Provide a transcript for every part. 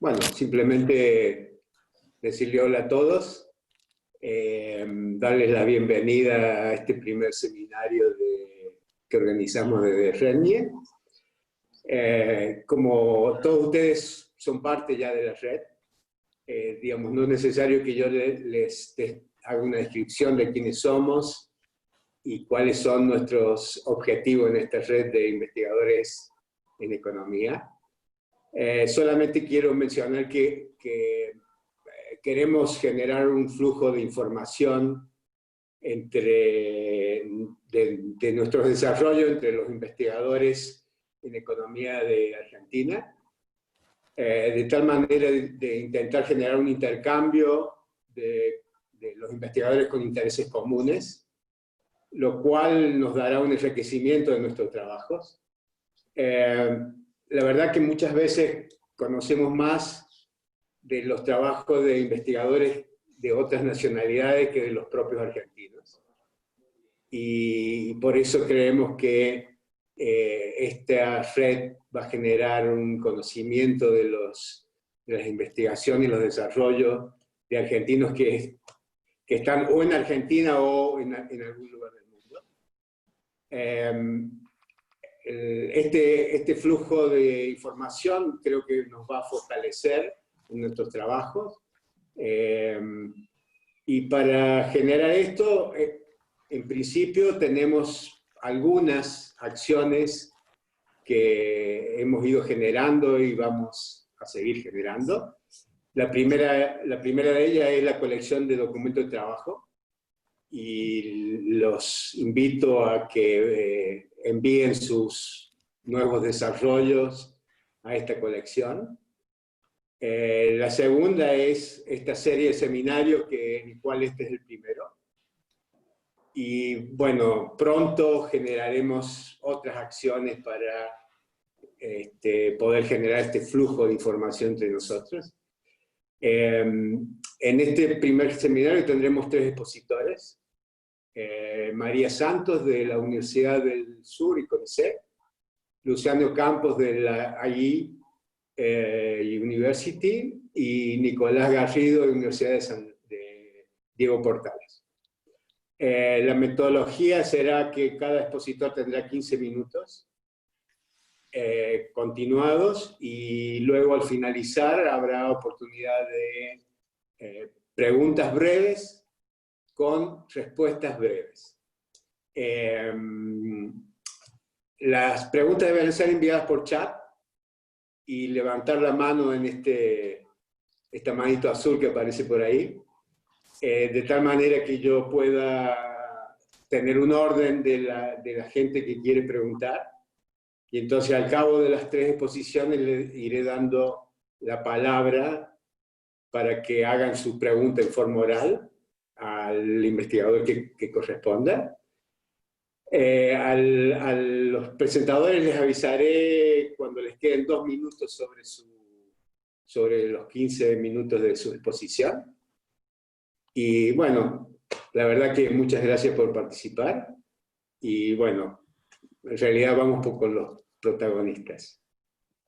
Bueno, simplemente decirle hola a todos, darles la bienvenida a este primer seminario que organizamos desde RENIE. Como todos ustedes son parte ya de la red, digamos, no es necesario que yo les haga una descripción de quiénes somos y cuáles son nuestros objetivos en esta red de investigadores en economía. Solamente quiero mencionar que queremos generar un flujo de información de nuestros desarrollos entre los investigadores en economía de Argentina, de tal manera de intentar generar un intercambio de los investigadores con intereses comunes, lo cual nos dará un enriquecimiento de nuestros trabajos. La verdad que muchas veces conocemos más de los trabajos de investigadores de otras nacionalidades que de los propios argentinos. Y por eso creemos que esta red va a generar un conocimiento de las investigaciones y los desarrollos de argentinos que están o en Argentina o en algún lugar del mundo. Este flujo de información creo que nos va a fortalecer en nuestros trabajos. Y para generar esto, en principio tenemos algunas acciones que hemos ido generando y vamos a seguir generando. La primera de ellas es la colección de documentos de trabajo, y los invito a que envíen sus nuevos desarrollos a esta colección. La segunda es esta serie de seminarios, en el cual este es el primero. Y bueno, pronto generaremos otras acciones para poder generar este flujo de información entre nosotros. En este primer seminario tendremos 3 expositores. María Santos, de la Universidad del Sur y CONICET, Luciano Campos, de la IE University, y Nicolás Garrido, de la Universidad de Diego Portales. La metodología será que cada expositor tendrá 15 minutos continuados, y luego al finalizar habrá oportunidad de preguntas breves con respuestas breves. Las preguntas deben ser enviadas por chat y levantar la mano en esta manito azul que aparece por ahí, de tal manera que yo pueda tener un orden de la gente que quiere preguntar, y entonces al cabo de las 3 exposiciones le iré dando la palabra para que hagan su pregunta en forma oral al investigador que corresponda. A los presentadores les avisaré cuando les queden 2 minutos sobre los 15 minutos de su exposición. Y bueno, la verdad que muchas gracias por participar, y bueno, en realidad vamos con los protagonistas.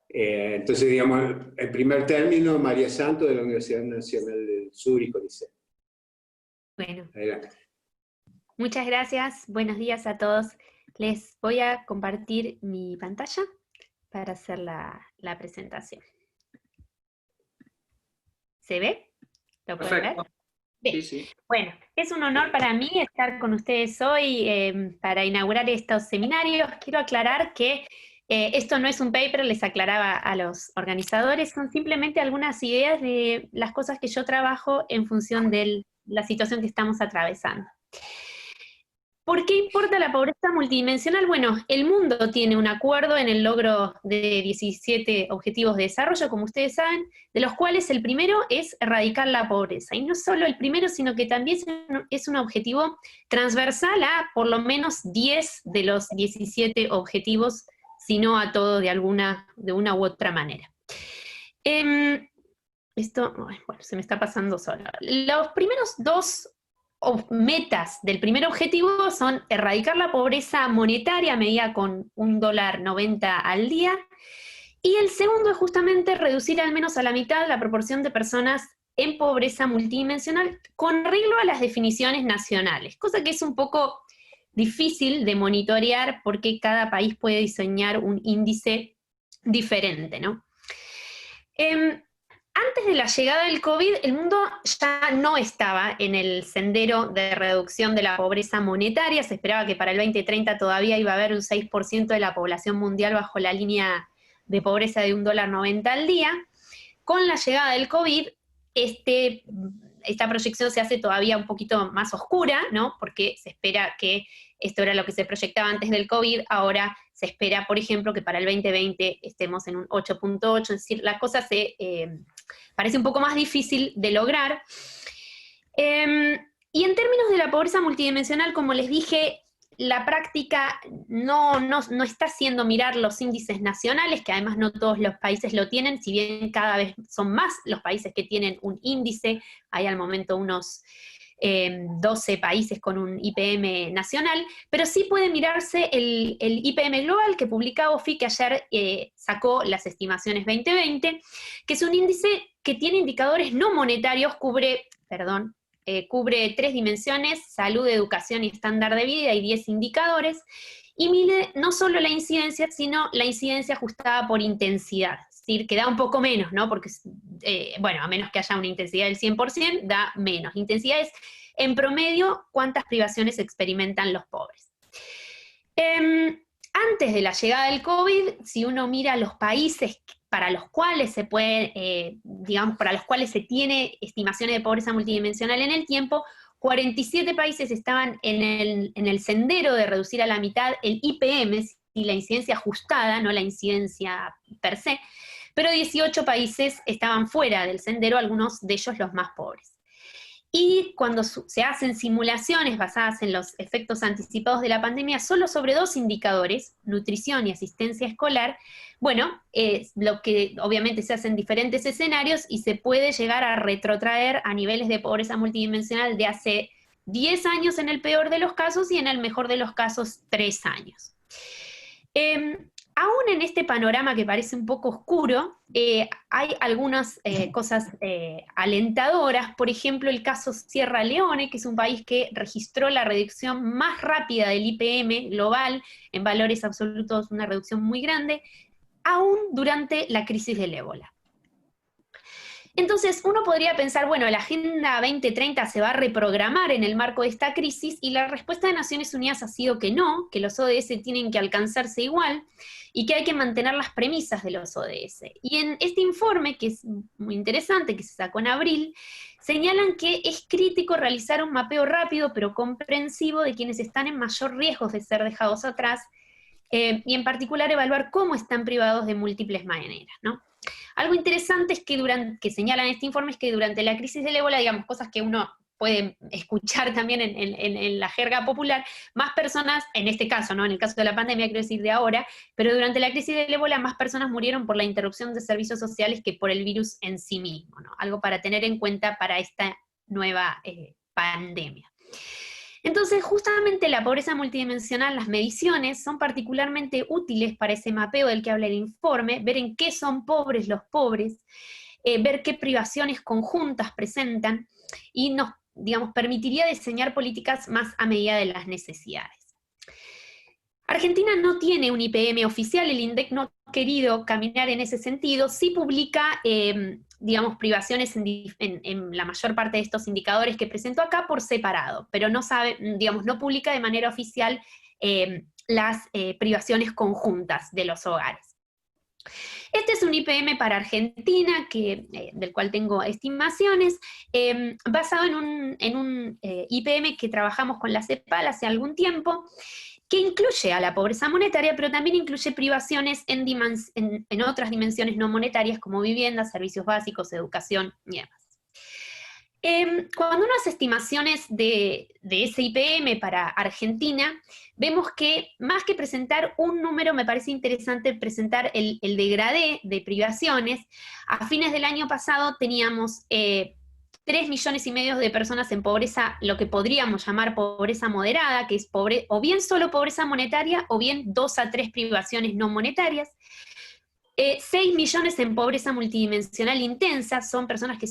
Entonces, digamos, en primer término, María Santos, de la Universidad Nacional del Sur y CONICET. Bueno, adelante. Muchas gracias, buenos días a todos. Les voy a compartir mi pantalla para hacer la presentación. ¿Se ve? ¿Lo pueden ver? Bien. Sí. Bueno, es un honor para mí estar con ustedes hoy para inaugurar estos seminarios. Quiero aclarar que esto no es un paper, les aclaraba a los organizadores, son simplemente algunas ideas de las cosas que yo trabajo en función de la situación que estamos atravesando. ¿Por qué importa la pobreza multidimensional? Bueno, el mundo tiene un acuerdo en el logro de 17 objetivos de desarrollo, como ustedes saben, de los cuales el primero es erradicar la pobreza. Y no solo el primero, sino que también es un objetivo transversal a por lo menos 10 de los 17 objetivos, si no a todo de una u otra manera. Bueno, se me está pasando solo. Los primeros 2 metas del primer objetivo son erradicar la pobreza monetaria medida con $1.90 al día, Y el segundo es justamente reducir al menos a la mitad la proporción de personas en pobreza multidimensional con arreglo a las definiciones nacionales, cosa que es un poco difícil de monitorear porque cada país puede diseñar un índice diferente, ¿no? Antes de la llegada del COVID, el mundo ya no estaba en el sendero de reducción de la pobreza monetaria. Se esperaba que para el 2030 todavía iba a haber un 6% de la población mundial bajo la línea de pobreza de $1.90 al día. Con la llegada del COVID, esta proyección se hace todavía un poquito más oscura, ¿no? Porque se espera que esto era lo que se proyectaba antes del COVID, ahora se espera, por ejemplo, que para el 2020 estemos en un 8.8, es decir, la cosa se parece un poco más difícil de lograr. Y en términos de la pobreza multidimensional, como les dije, la práctica no está haciendo mirar los índices nacionales, que además no todos los países lo tienen, si bien cada vez son más los países que tienen un índice, hay al momento unos 12 países con un IPM nacional, pero sí puede mirarse el IPM global que publica OFI, que ayer sacó las estimaciones 2020, que es un índice que tiene indicadores no monetarios, cubre 3 dimensiones: salud, educación y estándar de vida, y 10 indicadores, y mide no solo la incidencia, sino la incidencia ajustada por intensidad, es decir, que da un poco menos, ¿no? Porque, a menos que haya una intensidad del 100%, da menos. Intensidad es, en promedio, cuántas privaciones experimentan los pobres. Antes de la llegada del COVID, si uno mira los países para los cuales se puede, para los cuales se tiene estimaciones de pobreza multidimensional en el tiempo, 47 países estaban en el sendero de reducir a la mitad el IPM, y la incidencia ajustada, no la incidencia per se, pero 18 países estaban fuera del sendero, algunos de ellos los más pobres. Y cuando se hacen simulaciones basadas en los efectos anticipados de la pandemia, solo sobre 2 indicadores, nutrición y asistencia escolar, lo que obviamente se hacen diferentes escenarios y se puede llegar a retrotraer a niveles de pobreza multidimensional de hace 10 años en el peor de los casos y en el mejor de los casos 3 años. Aún en este panorama que parece un poco oscuro, hay algunas cosas alentadoras. Por ejemplo, el caso Sierra Leone, que es un país que registró la reducción más rápida del IPM global, en valores absolutos una reducción muy grande, aún durante la crisis del ébola. Entonces, uno podría pensar, la Agenda 2030 se va a reprogramar en el marco de esta crisis, y la respuesta de Naciones Unidas ha sido que no, que los ODS tienen que alcanzarse igual, y que hay que mantener las premisas de los ODS. Y en este informe, que es muy interesante, que se sacó en abril, señalan que es crítico realizar un mapeo rápido pero comprensivo de quienes están en mayor riesgo de ser dejados atrás, y en particular evaluar cómo están privados de múltiples maneras, ¿no? Algo interesante es que señalan este informe es que durante la crisis del ébola, cosas que uno puede escuchar también en la jerga popular, más personas, en este caso, ¿no? En el caso de la pandemia, quiero decir de ahora, pero durante la crisis del ébola más personas murieron por la interrupción de servicios sociales que por el virus en sí mismo, ¿no? Algo para tener en cuenta para esta nueva pandemia. Entonces, justamente la pobreza multidimensional, las mediciones son particularmente útiles para ese mapeo del que habla el informe, ver en qué son pobres los pobres, ver qué privaciones conjuntas presentan, y nos, permitiría diseñar políticas más a medida de las necesidades. Argentina no tiene un IPM oficial, el INDEC no ha querido caminar en ese sentido, sí publica privaciones en la mayor parte de estos indicadores que presento acá por separado, pero no publica de manera oficial las privaciones conjuntas de los hogares. Este es un IPM para Argentina, del cual tengo estimaciones, basado en un IPM que trabajamos con la CEPAL hace algún tiempo, que incluye a la pobreza monetaria, pero también incluye privaciones en otras dimensiones no monetarias, como vivienda, servicios básicos, educación y demás. Cuando uno hace estimaciones de ese IPM para Argentina, vemos que más que presentar un número, me parece interesante presentar el degradé de privaciones. A fines del año pasado teníamos 3,5 millones de personas en pobreza, lo que podríamos llamar pobreza moderada, que es o bien solo pobreza monetaria, o bien 2 a 3 privaciones no monetarias. 6 millones en pobreza multidimensional intensa, son personas que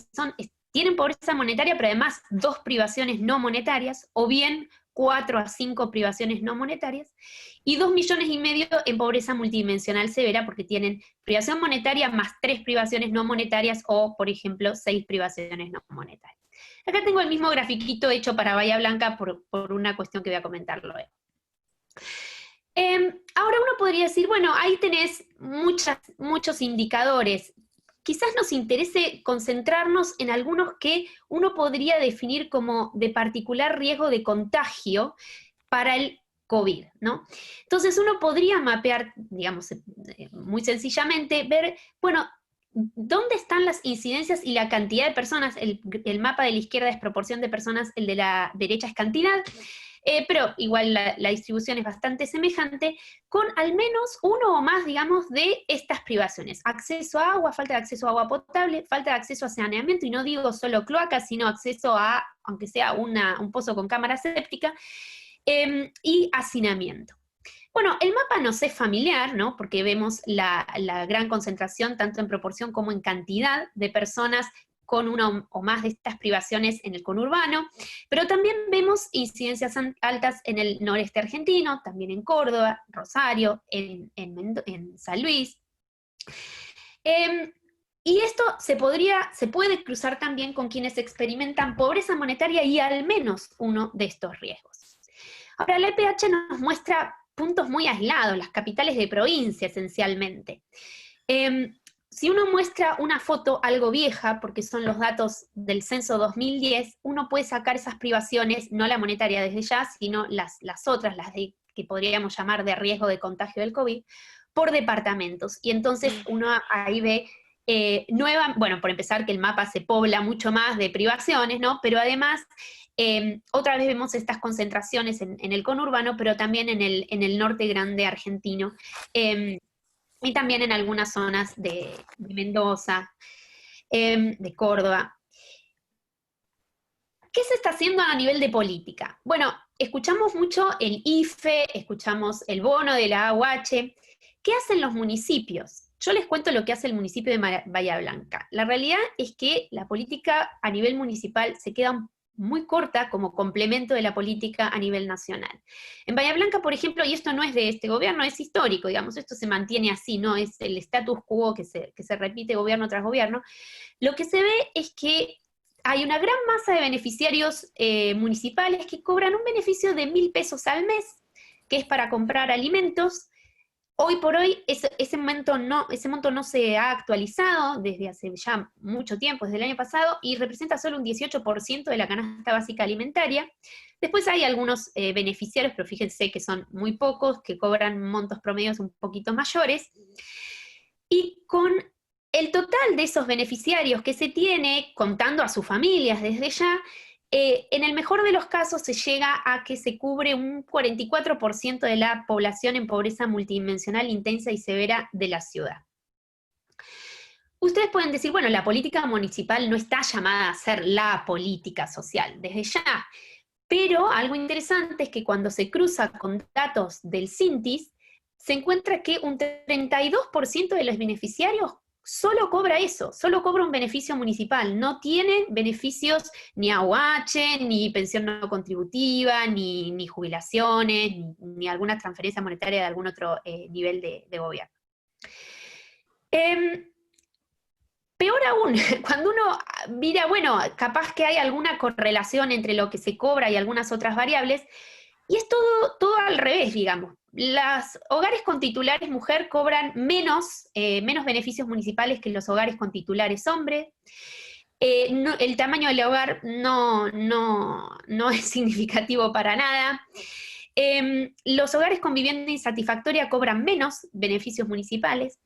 tienen pobreza monetaria, pero además 2 privaciones no monetarias, o bien 4 a 5 privaciones no monetarias, y 2,5 millones en pobreza multidimensional severa, porque tienen privación monetaria más 3 privaciones no monetarias, o, por ejemplo, 6 privaciones no monetarias. Acá tengo el mismo grafiquito hecho para Bahía Blanca por una cuestión que voy a comentar luego. Ahora uno podría decir, bueno, ahí tenés muchos indicadores. Quizás nos interese concentrarnos en algunos que uno podría definir como de particular riesgo de contagio para el COVID, ¿no? Entonces uno podría mapear, digamos, muy sencillamente, ver, bueno, ¿dónde están las incidencias y la cantidad de personas? El mapa de la izquierda es proporción de personas, el de la derecha es cantidad. Pero igual la distribución es bastante semejante, con al menos uno o más, digamos, de estas privaciones. Acceso a agua, falta de acceso a agua potable, falta de acceso a saneamiento, y no digo solo cloacas, sino acceso a, aunque sea un pozo con cámara séptica, y hacinamiento. Bueno, el mapa nos es familiar, ¿no? Porque vemos la gran concentración, tanto en proporción como en cantidad, de personas con una o más de estas privaciones en el conurbano, pero también vemos incidencias altas en el noreste argentino, también en Córdoba, Rosario, en San Luis. Y esto se puede cruzar también con quienes experimentan pobreza monetaria y al menos uno de estos riesgos. Ahora, la EPH nos muestra puntos muy aislados, las capitales de provincia esencialmente. Si uno muestra una foto algo vieja, porque son los datos del censo 2010, uno puede sacar esas privaciones, no la monetaria desde ya, sino las otras, que podríamos llamar de riesgo de contagio del COVID, por departamentos. Y entonces uno ahí ve bueno, por empezar que el mapa se pobla mucho más de privaciones, ¿no? Pero además, otra vez vemos estas concentraciones en el conurbano, pero también en el norte grande argentino, y también en algunas zonas de Mendoza, de Córdoba. ¿Qué se está haciendo a nivel de política? Bueno, escuchamos mucho el IFE, escuchamos el bono de la AUH. ¿Qué hacen los municipios? Yo les cuento lo que hace el municipio de Bahía Blanca. La realidad es que la política a nivel municipal se queda muy corta como complemento de la política a nivel nacional. En Bahía Blanca, por ejemplo, y esto no es de este gobierno, es histórico, digamos, esto se mantiene así, no es el status quo que se repite gobierno tras gobierno. Lo que se ve es que hay una gran masa de beneficiarios municipales que cobran un beneficio de 1.000 pesos al mes, que es para comprar alimentos. Hoy por hoy ese monto no se ha actualizado desde hace ya mucho tiempo, desde el año pasado, y representa solo un 18% de la canasta básica alimentaria. Después hay algunos beneficiarios, pero fíjense que son muy pocos, que cobran montos promedios un poquito mayores. Y con el total de esos beneficiarios que se tiene, contando a sus familias desde ya, en el mejor de los casos se llega a que se cubre un 44% de la población en pobreza multidimensional intensa y severa de la ciudad. Ustedes pueden decir, bueno, la política municipal no está llamada a ser la política social, desde ya. Pero algo interesante es que cuando se cruza con datos del CINTIS, se encuentra que un 32% de los beneficiarios solo cobra eso, solo cobra un beneficio municipal, no tiene beneficios ni AUH, ni pensión no contributiva, ni jubilaciones, ni alguna transferencia monetaria de algún otro nivel de gobierno. Peor aún, cuando uno mira, bueno, capaz que hay alguna correlación entre lo que se cobra y algunas otras variables, y es todo al revés, digamos. Los hogares con titulares mujer cobran menos beneficios municipales que los hogares con titulares hombre. El tamaño del hogar no es significativo para nada. Los hogares con vivienda insatisfactoria cobran menos beneficios municipales.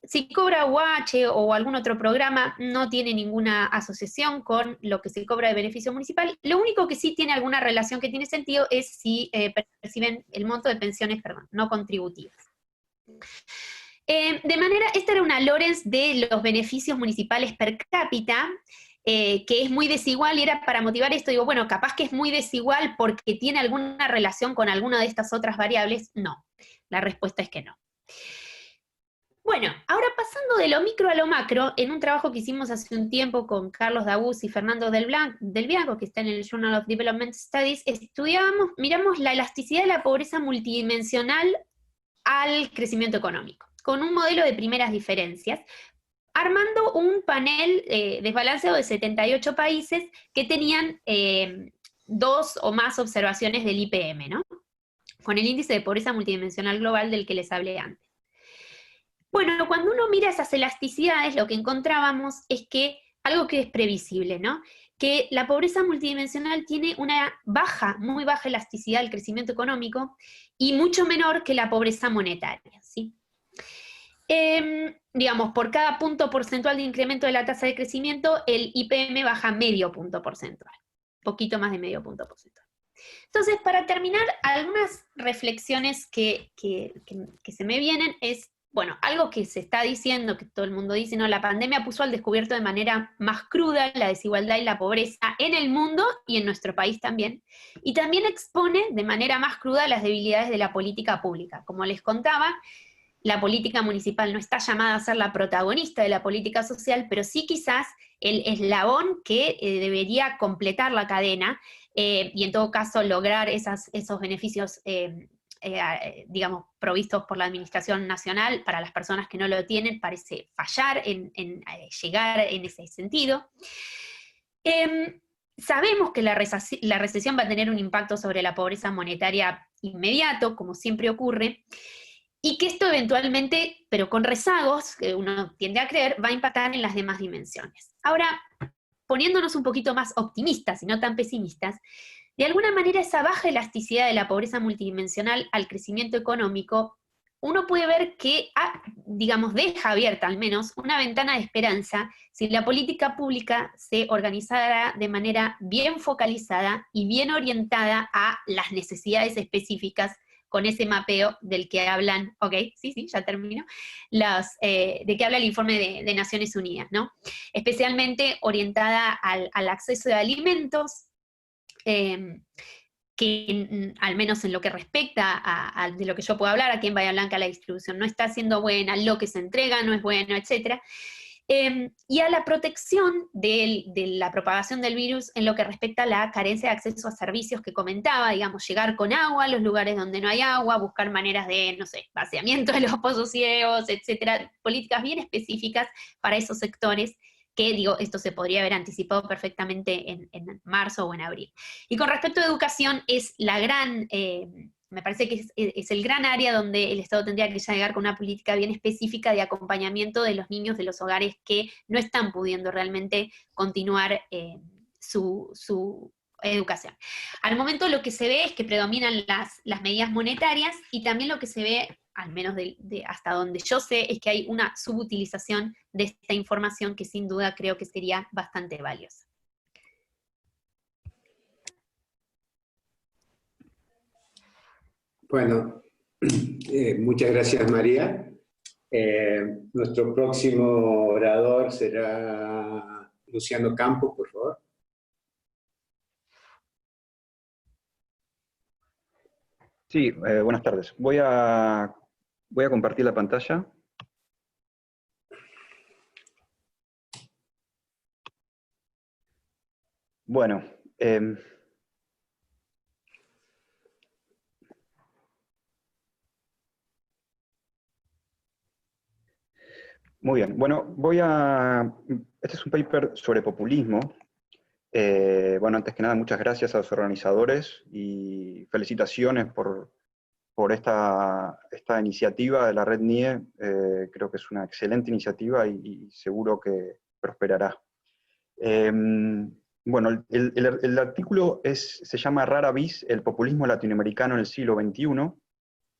Si cobra UH o algún otro programa, no tiene ninguna asociación con lo que se cobra de beneficio municipal. Lo único que sí tiene alguna relación que tiene sentido es si perciben el monto de pensiones, no contributivas. De manera, esta era una Lorenz de los beneficios municipales per cápita, que es muy desigual, y era para motivar esto, digo, bueno, capaz que es muy desigual porque tiene alguna relación con alguna de estas otras variables. No, la respuesta es que no. Bueno, ahora pasando de lo micro a lo macro, en un trabajo que hicimos hace un tiempo con Carlos Dabuz y Fernando del Bianco, que está en el Journal of Development Studies, miramos la elasticidad de la pobreza multidimensional al crecimiento económico, con un modelo de primeras diferencias, armando un panel desbalanceado de 78 países que tenían 2 o más observaciones del IPM, ¿no? Con el índice de pobreza multidimensional global del que les hablé antes. Bueno, cuando uno mira esas elasticidades, lo que encontrábamos es que algo que es previsible, ¿no? Que la pobreza multidimensional tiene una muy baja elasticidad del crecimiento económico y mucho menor que la pobreza monetaria, ¿sí? Digamos, por cada punto porcentual de incremento de la tasa de crecimiento, el IPM baja medio punto porcentual, poquito más de medio punto porcentual. Entonces, para terminar, algunas reflexiones que se me vienen es, bueno, algo que se está diciendo, que todo el mundo dice, ¿no? La pandemia puso al descubierto de manera más cruda la desigualdad y la pobreza en el mundo y en nuestro país también, y también expone de manera más cruda las debilidades de la política pública. Como les contaba, la política municipal no está llamada a ser la protagonista de la política social, pero sí quizás el eslabón que debería completar la cadena y en todo caso lograr esos beneficios, digamos, provistos por la administración nacional para las personas que no lo tienen, parece fallar en llegar en ese sentido. Sabemos que la recesión va a tener un impacto sobre la pobreza monetaria inmediato, como siempre ocurre, y que esto eventualmente, pero con rezagos, que uno tiende a creer, va a impactar en las demás dimensiones. Ahora, poniéndonos un poquito más optimistas y no tan pesimistas, de alguna manera esa baja elasticidad de la pobreza multidimensional al crecimiento económico, uno puede ver que, digamos, deja abierta al menos una ventana de esperanza si la política pública se organizara de manera bien focalizada y bien orientada a las necesidades específicas con ese mapeo del que hablan, sí, ya termino, de que habla el informe de Naciones Unidas, ¿no? Especialmente orientada al acceso de alimentos, que al menos en lo que respecta de lo que yo puedo hablar, aquí en Bahía Blanca la distribución no está siendo buena, lo que se entrega no es bueno, etc. Y a la protección de la propagación del virus en lo que respecta a la carencia de acceso a servicios que comentaba, digamos, llegar con agua a los lugares donde no hay agua, buscar maneras de, no sé, vaciamiento de los pozos ciegos, etcétera, políticas bien específicas para esos sectores que, digo, esto se podría haber anticipado perfectamente en marzo o en abril. Y con respecto a educación, es la gran... me parece que es el gran área donde el Estado tendría que llegar con una política bien específica de acompañamiento de los niños de los hogares que no están pudiendo realmente continuar su educación. Al momento lo que se ve es que predominan las medidas monetarias y también lo que se ve, al menos hasta donde yo sé, es que hay una subutilización de esta información que sin duda creo que sería bastante valiosa. Bueno, muchas gracias, María. Nuestro próximo orador será Luciano Campos, por favor. Sí, buenas tardes. Voy a compartir la pantalla. Bueno, muy bien. Bueno, este es un paper sobre populismo. Bueno, antes que nada, muchas gracias a los organizadores y felicitaciones por esta iniciativa de la Red NIE. Creo que es una excelente iniciativa y seguro que prosperará. Bueno, el artículo se llama Rara Vis, el populismo latinoamericano en el siglo XXI.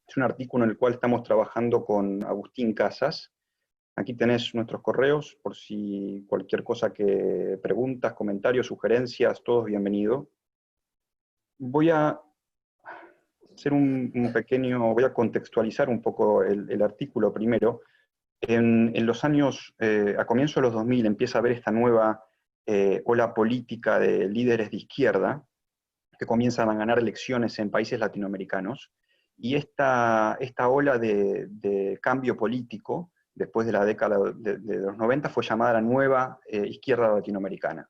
Es un artículo en el cual estamos trabajando con Agustín Casas. Aquí tenés nuestros correos, por si cualquier cosa que preguntas, comentarios, sugerencias, todos bienvenidos. Voy a hacer voy a contextualizar un poco el artículo primero. En los años, a comienzos de los 2000, empieza a haber esta nueva ola política de líderes de izquierda que comienzan a ganar elecciones en países latinoamericanos, y esta ola de cambio político después de la década de los 90, fue llamada la nueva izquierda latinoamericana.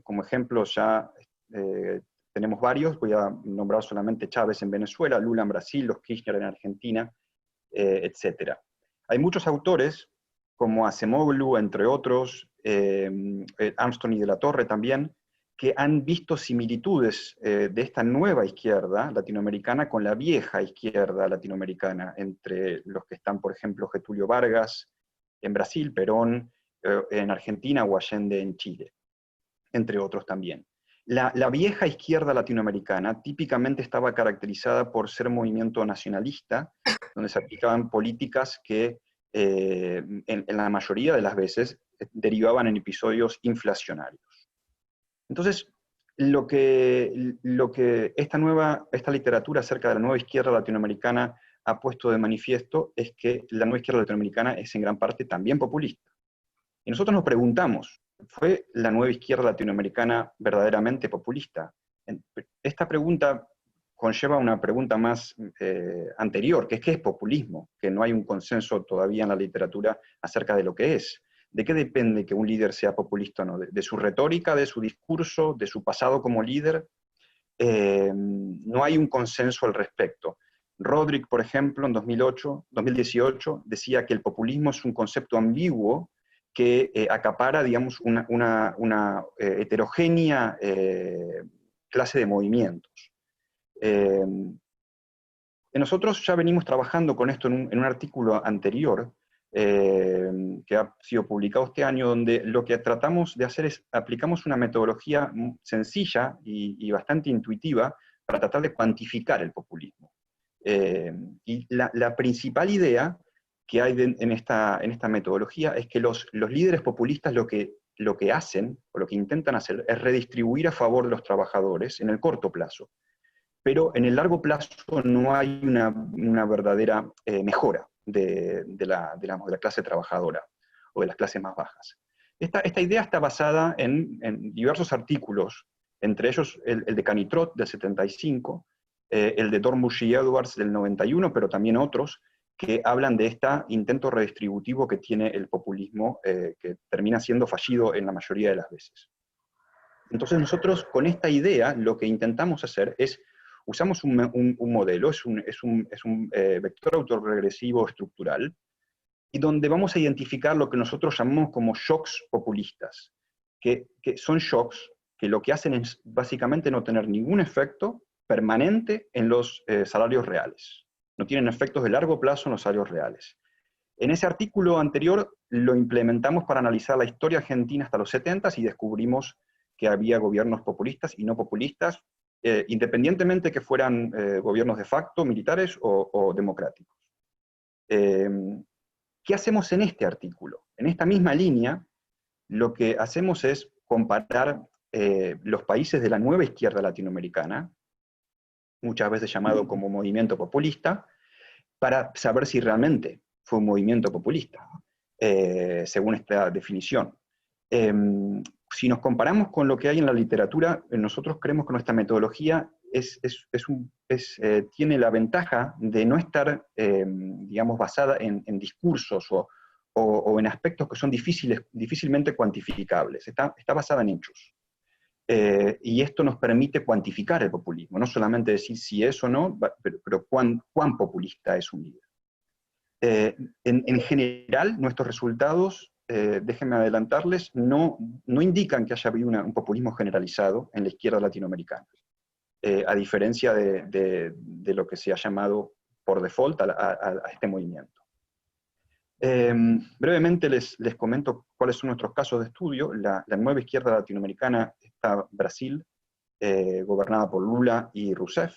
Como ejemplo ya tenemos varios, voy a nombrar solamente Chávez en Venezuela, Lula en Brasil, los Kirchner en Argentina, etc. Hay muchos autores, como Acemoglu, entre otros, Armstrong y de la Torre también, que han visto similitudes de esta nueva izquierda latinoamericana con la vieja izquierda latinoamericana, entre los que están, por ejemplo, Getúlio Vargas en Brasil, Perón en Argentina o Allende en Chile, entre otros también. La vieja izquierda latinoamericana típicamente estaba caracterizada por ser movimiento nacionalista, donde se aplicaban políticas que en la mayoría de las veces derivaban en episodios inflacionarios. Entonces, lo que esta literatura acerca de la nueva izquierda latinoamericana ha puesto de manifiesto es que la nueva izquierda latinoamericana es en gran parte también populista. Y nosotros nos preguntamos, ¿fue la nueva izquierda latinoamericana verdaderamente populista? Esta pregunta conlleva una pregunta más anterior, que es ¿qué es populismo? Que no hay un consenso todavía en la literatura acerca de lo que es. ¿De qué depende que un líder sea populista o no? ¿De su retórica, de su discurso, de su pasado como líder? No hay un consenso al respecto. Rodrik, por ejemplo, en 2018, decía que el populismo es un concepto ambiguo que acapara, digamos, una heterogénea clase de movimientos. Nosotros ya venimos trabajando con esto en un artículo anterior, que ha sido publicado este año, donde lo que tratamos de hacer es, aplicamos una metodología sencilla y bastante intuitiva para tratar de cuantificar el populismo. Y la principal idea que hay en esta metodología es que los líderes populistas lo que hacen, o lo que intentan hacer, es redistribuir a favor de los trabajadores en el corto plazo. Pero en el largo plazo no hay una verdadera mejora de la clase trabajadora o de las clases más bajas. Esta idea está basada en diversos artículos, entre ellos el de Canitrot del 75, el de Dornbusch y Edwards del 91, pero también otros que hablan de este intento redistributivo que tiene el populismo, que termina siendo fallido en la mayoría de las veces. Entonces nosotros con esta idea lo que intentamos hacer es usamos un modelo, es un vector autorregresivo estructural, y donde vamos a identificar lo que nosotros llamamos como shocks populistas, que son shocks que lo que hacen es básicamente no tener ningún efecto permanente en los salarios reales. No tienen efectos de largo plazo en los salarios reales. En ese artículo anterior lo implementamos para analizar la historia argentina hasta los 70s y descubrimos que había gobiernos populistas y no populistas, independientemente que fueran gobiernos de facto, militares o democráticos. ¿Qué hacemos en este artículo? En esta misma línea, lo que hacemos es comparar los países de la nueva izquierda latinoamericana, muchas veces llamado como movimiento populista, para saber si realmente fue un movimiento populista, según esta definición. Si nos comparamos con lo que hay en la literatura, nosotros creemos que nuestra metodología tiene la ventaja de no estar, digamos, basada en discursos o en aspectos que son difícilmente cuantificables. Está basada en hechos. Y esto nos permite cuantificar el populismo, no solamente decir si es o no, pero cuán populista es un líder. En general, nuestros resultados, déjenme adelantarles, no indican que haya habido un populismo generalizado en la izquierda latinoamericana, a diferencia de lo que se ha llamado por default a este movimiento. Brevemente les comento cuáles son nuestros casos de estudio. La nueva izquierda latinoamericana está Brasil, gobernada por Lula y Rousseff,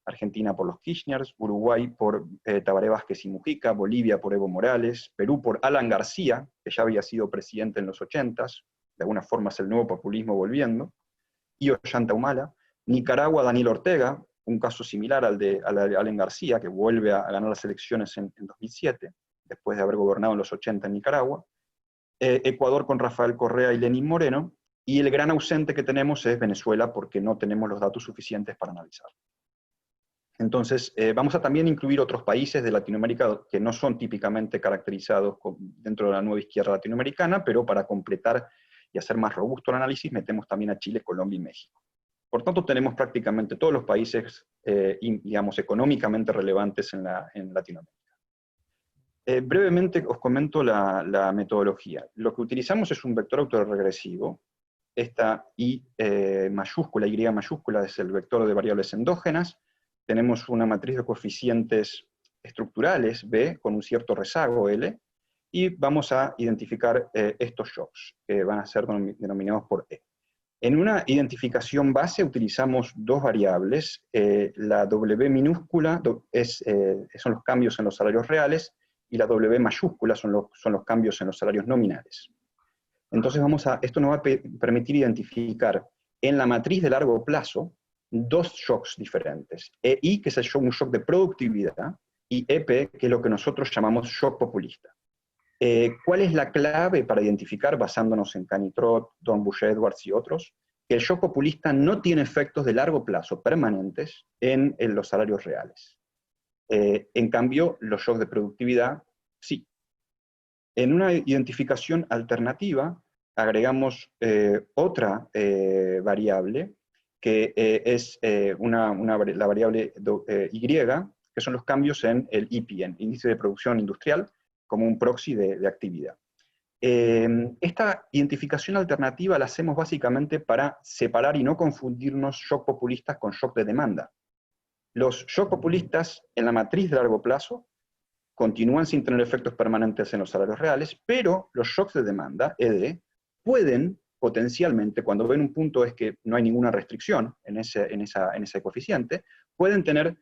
Argentina por los Kirchners, Uruguay por Tabaré Vázquez y Mujica, Bolivia por Evo Morales, Perú por Alan García, que ya había sido presidente en los 80s, de alguna forma es el nuevo populismo volviendo, y Ollanta Humala, Nicaragua, Daniel Ortega, un caso similar al de Alan García, que vuelve a ganar las elecciones en 2007, después de haber gobernado en los 80 en Nicaragua, Ecuador con Rafael Correa y Lenín Moreno, y el gran ausente que tenemos es Venezuela, porque no tenemos los datos suficientes para analizarlo. Entonces, vamos a también incluir otros países de Latinoamérica que no son típicamente caracterizados dentro de la nueva izquierda latinoamericana, pero para completar y hacer más robusto el análisis, metemos también a Chile, Colombia y México. Por tanto, tenemos prácticamente todos los países, digamos, económicamente relevantes en Latinoamérica. Brevemente os comento la metodología. Lo que utilizamos es un vector autorregresivo. Esta Y mayúscula, Y mayúscula, es el vector de variables endógenas. Tenemos una matriz de coeficientes estructurales, B, con un cierto rezago, L, y vamos a identificar estos shocks, que van a ser denominados por E. En una identificación base utilizamos dos variables. La W minúscula son los cambios en los salarios reales, y la W mayúscula son los cambios en los salarios nominales. Entonces esto nos va a permitir identificar en la matriz de largo plazo dos shocks diferentes. EI, que es un shock de productividad, y EP, que es lo que nosotros llamamos shock populista. ¿Cuál es la clave para identificar, basándonos en Canitrot, Dornbusch Edwards y otros? Que el shock populista no tiene efectos de largo plazo permanentes en los salarios reales. En cambio, los shocks de productividad, sí. En una identificación alternativa, agregamos otra variable, que es la variable Y, que son los cambios en el IPN, Índice de Producción Industrial, como un proxy de actividad. Esta identificación alternativa la hacemos básicamente para separar y no confundirnos shock populistas con shock de demanda. Los shock populistas en la matriz de largo plazo continúan sin tener efectos permanentes en los salarios reales, pero los shocks de demanda, ED, pueden potencialmente, cuando ven un punto es que no hay ninguna restricción en ese coeficiente, pueden tener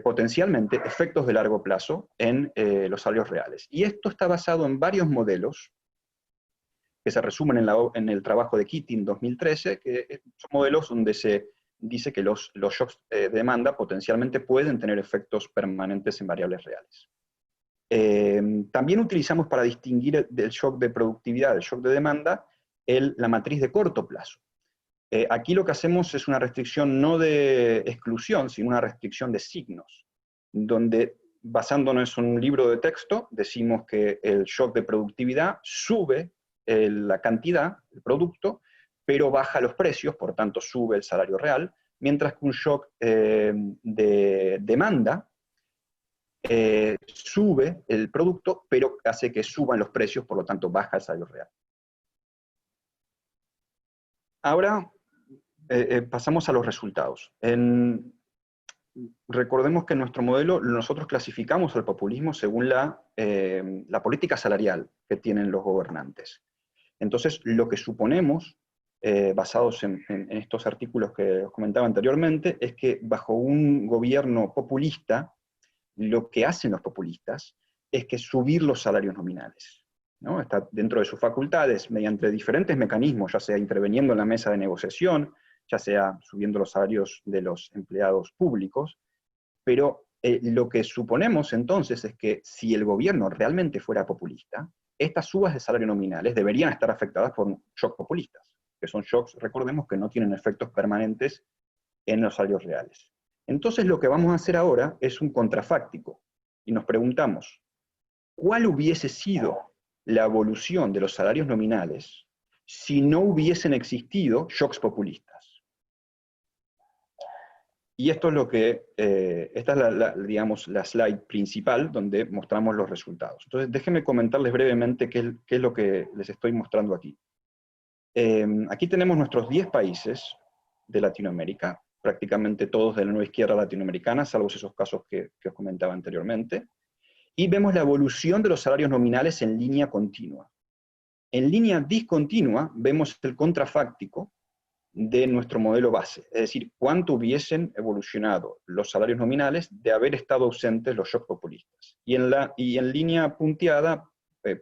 potencialmente efectos de largo plazo en los salarios reales. Y esto está basado en varios modelos que se resumen en el trabajo de Keating 2013, que son modelos donde se dice que los shocks de demanda potencialmente pueden tener efectos permanentes en variables reales. También utilizamos para distinguir del shock de productividad del shock de demanda la matriz de corto plazo. Aquí lo que hacemos es una restricción no de exclusión, sino una restricción de signos, donde basándonos en un libro de texto, decimos que el shock de productividad sube la cantidad, el producto, pero baja los precios, por tanto sube el salario real, mientras que un shock de demanda sube el producto, pero hace que suban los precios, por lo tanto baja el salario real. Ahora pasamos a los resultados. Recordemos que en nuestro modelo nosotros clasificamos al populismo según la política salarial que tienen los gobernantes. Entonces, lo que suponemos, basados en estos artículos que os comentaba anteriormente, es que bajo un gobierno populista, lo que hacen los populistas es que subir los salarios nominales, ¿no? Está dentro de sus facultades, mediante diferentes mecanismos, ya sea interviniendo en la mesa de negociación, ya sea subiendo los salarios de los empleados públicos, pero lo que suponemos entonces es que si el gobierno realmente fuera populista, estas subas de salario nominales deberían estar afectadas por shocks populistas, que son shocks, recordemos, que no tienen efectos permanentes en los salarios reales. Entonces lo que vamos a hacer ahora es un contrafáctico, y nos preguntamos, ¿cuál hubiese sido la evolución de los salarios nominales si no hubiesen existido shocks populistas? Y esto es lo que, esta es digamos, la slide principal donde mostramos los resultados. Entonces déjenme comentarles brevemente qué es lo que les estoy mostrando aquí. Aquí tenemos nuestros 10 países de Latinoamérica, prácticamente todos de la nueva izquierda latinoamericana, salvo esos casos que os comentaba anteriormente, y vemos la evolución de los salarios nominales en línea continua. En línea discontinua vemos el contrafáctico de nuestro modelo base, es decir, cuánto hubiesen evolucionado los salarios nominales de haber estado ausentes los shocks populistas. Y en línea punteada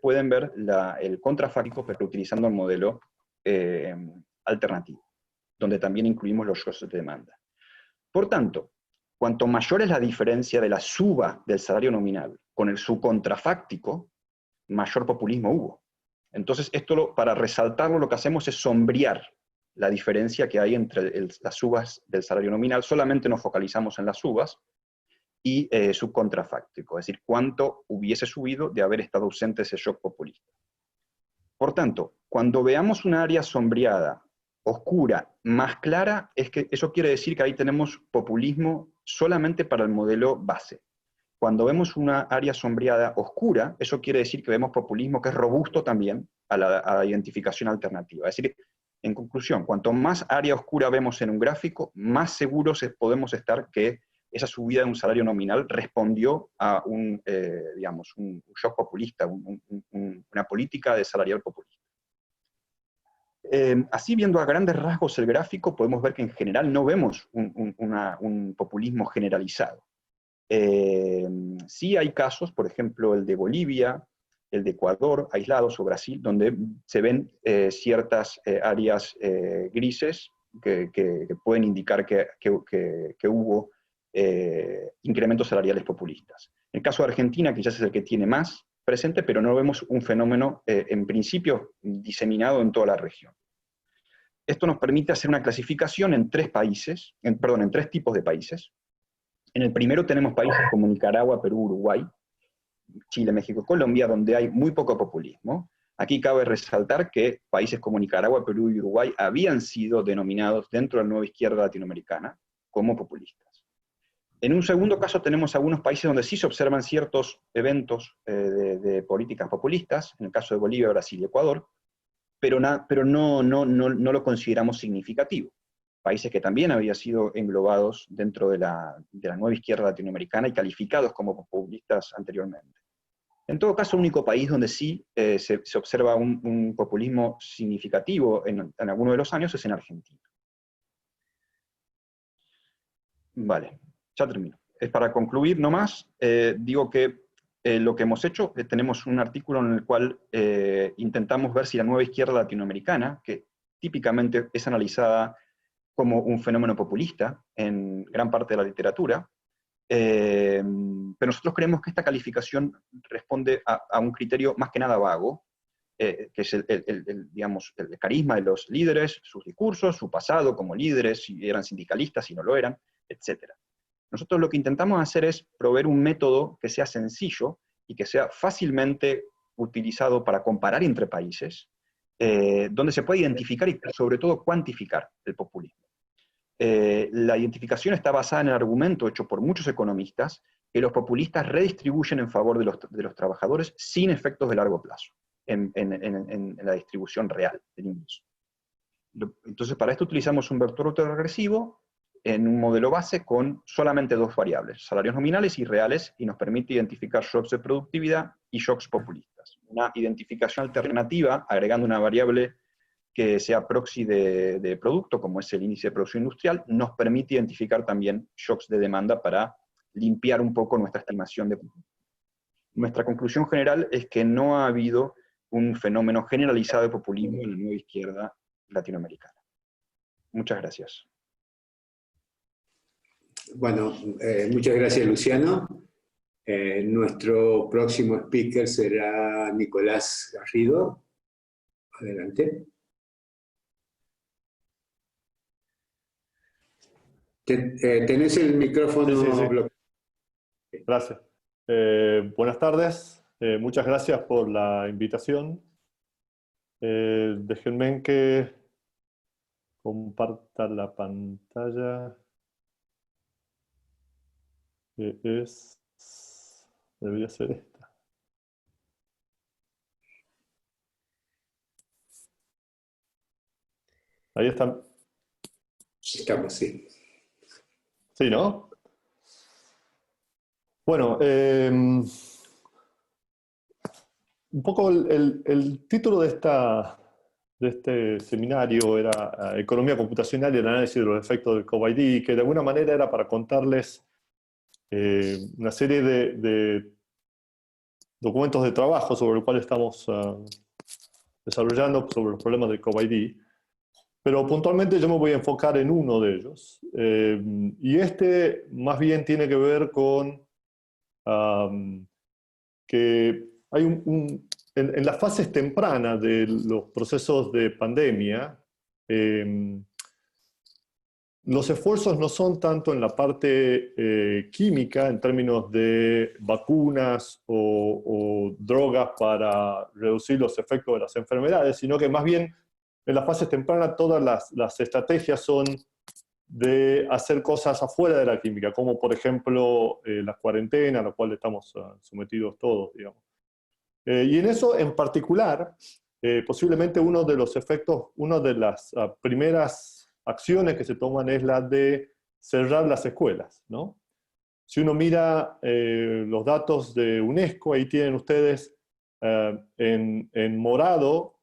pueden ver el contrafáctico, pero utilizando el modelo alternativo, donde también incluimos los shocks de demanda. Por tanto, cuanto mayor es la diferencia de la suba del salario nominal con su contrafáctico, mayor populismo hubo. Entonces, esto para resaltarlo, lo que hacemos es sombrear la diferencia que hay entre las subas del salario nominal. Solamente nos focalizamos en las subas y su contrafáctico, es decir, cuánto hubiese subido de haber estado ausente ese shock populista. Por tanto, cuando veamos una área sombreada, oscura, más clara, es que eso quiere decir que ahí tenemos populismo solamente para el modelo base. Cuando vemos una área sombreada oscura, eso quiere decir que vemos populismo que es robusto también a la identificación alternativa. Es decir, en conclusión, cuanto más área oscura vemos en un gráfico, más seguros podemos estar que esa subida de un salario nominal respondió a digamos, un shock populista, una política de salarial populista. Así, viendo a grandes rasgos el gráfico, podemos ver que en general no vemos un populismo generalizado. Sí hay casos, por ejemplo el de Bolivia, el de Ecuador, aislados, o Brasil, donde se ven ciertas áreas grises que pueden indicar que hubo incrementos salariales populistas. En el caso de Argentina, quizás es el que tiene más presente, pero no vemos un fenómeno en principio diseminado en toda la región. Esto nos permite hacer una clasificación en tres tipos de países. En el primero tenemos países como Nicaragua, Perú, Uruguay, Chile, México, Colombia, donde hay muy poco populismo. Aquí cabe resaltar que países como Nicaragua, Perú y Uruguay habían sido denominados dentro de la nueva izquierda latinoamericana como populistas. En un segundo caso tenemos algunos países donde sí se observan ciertos eventos de políticas populistas, en el caso de Bolivia, Brasil y Ecuador, pero no lo consideramos significativo. Países que también habían sido englobados dentro de la nueva izquierda latinoamericana y calificados como populistas anteriormente. En todo caso, el único país donde sí se observa un populismo significativo en alguno de los años es en Argentina. Vale, ya termino. Es para concluir nomás, digo que lo que hemos hecho, tenemos un artículo en el cual intentamos ver si la nueva izquierda latinoamericana, que típicamente es analizada como un fenómeno populista en gran parte de la literatura, pero nosotros creemos que esta calificación responde a un criterio más que nada vago, que es digamos, el carisma de los líderes, sus discursos, su pasado como líderes, si eran sindicalistas, si no lo eran, etc. Nosotros lo que intentamos hacer es proveer un método que sea sencillo y que sea fácilmente utilizado para comparar entre países, donde se puede identificar y sobre todo cuantificar el populismo. La identificación está basada en el argumento hecho por muchos economistas que los populistas redistribuyen en favor de los trabajadores sin efectos de largo plazo en la distribución real del ingreso. Entonces, para esto utilizamos un vector autoregresivo en un modelo base con solamente dos variables, salarios nominales y reales, y nos permite identificar shocks de productividad y shocks populistas. Una identificación alternativa, agregando una variable que sea proxy de producto, como es el índice de producción industrial, nos permite identificar también shocks de demanda para limpiar un poco nuestra estimación de populismo. Nuestra conclusión general es que no ha habido un fenómeno generalizado de populismo en la nueva izquierda latinoamericana. Muchas gracias. Bueno, muchas gracias, Luciano. Nuestro próximo speaker será Nicolás Garrido. Adelante. Tenés el micrófono bloqueado. Gracias. Buenas tardes. Muchas gracias por la invitación. Déjenme que comparta la pantalla. Debería ser esta. Ahí están. Estamos, sí. Sí, ¿no? Bueno, un poco el título de este seminario era Economía computacional y el análisis de los efectos del COVID, que de alguna manera era para contarles una serie de documentos de trabajo sobre los cuales estamos desarrollando sobre los problemas del COVID. Pero puntualmente yo me voy a enfocar en uno de ellos. Y este más bien tiene que ver con que hay en las fases tempranas de los procesos de pandemia, los esfuerzos no son tanto en la parte química, en términos de vacunas o drogas para reducir los efectos de las enfermedades, sino que más bien en las fases tempranas todas las estrategias son de hacer cosas afuera de la química, como por ejemplo la cuarentena, a la cual estamos sometidos todos, digamos. Y en eso en particular, posiblemente uno de los efectos, una de las primeras acciones que se toman es la de cerrar las escuelas, ¿no? Si uno mira los datos de UNESCO, ahí tienen ustedes en morado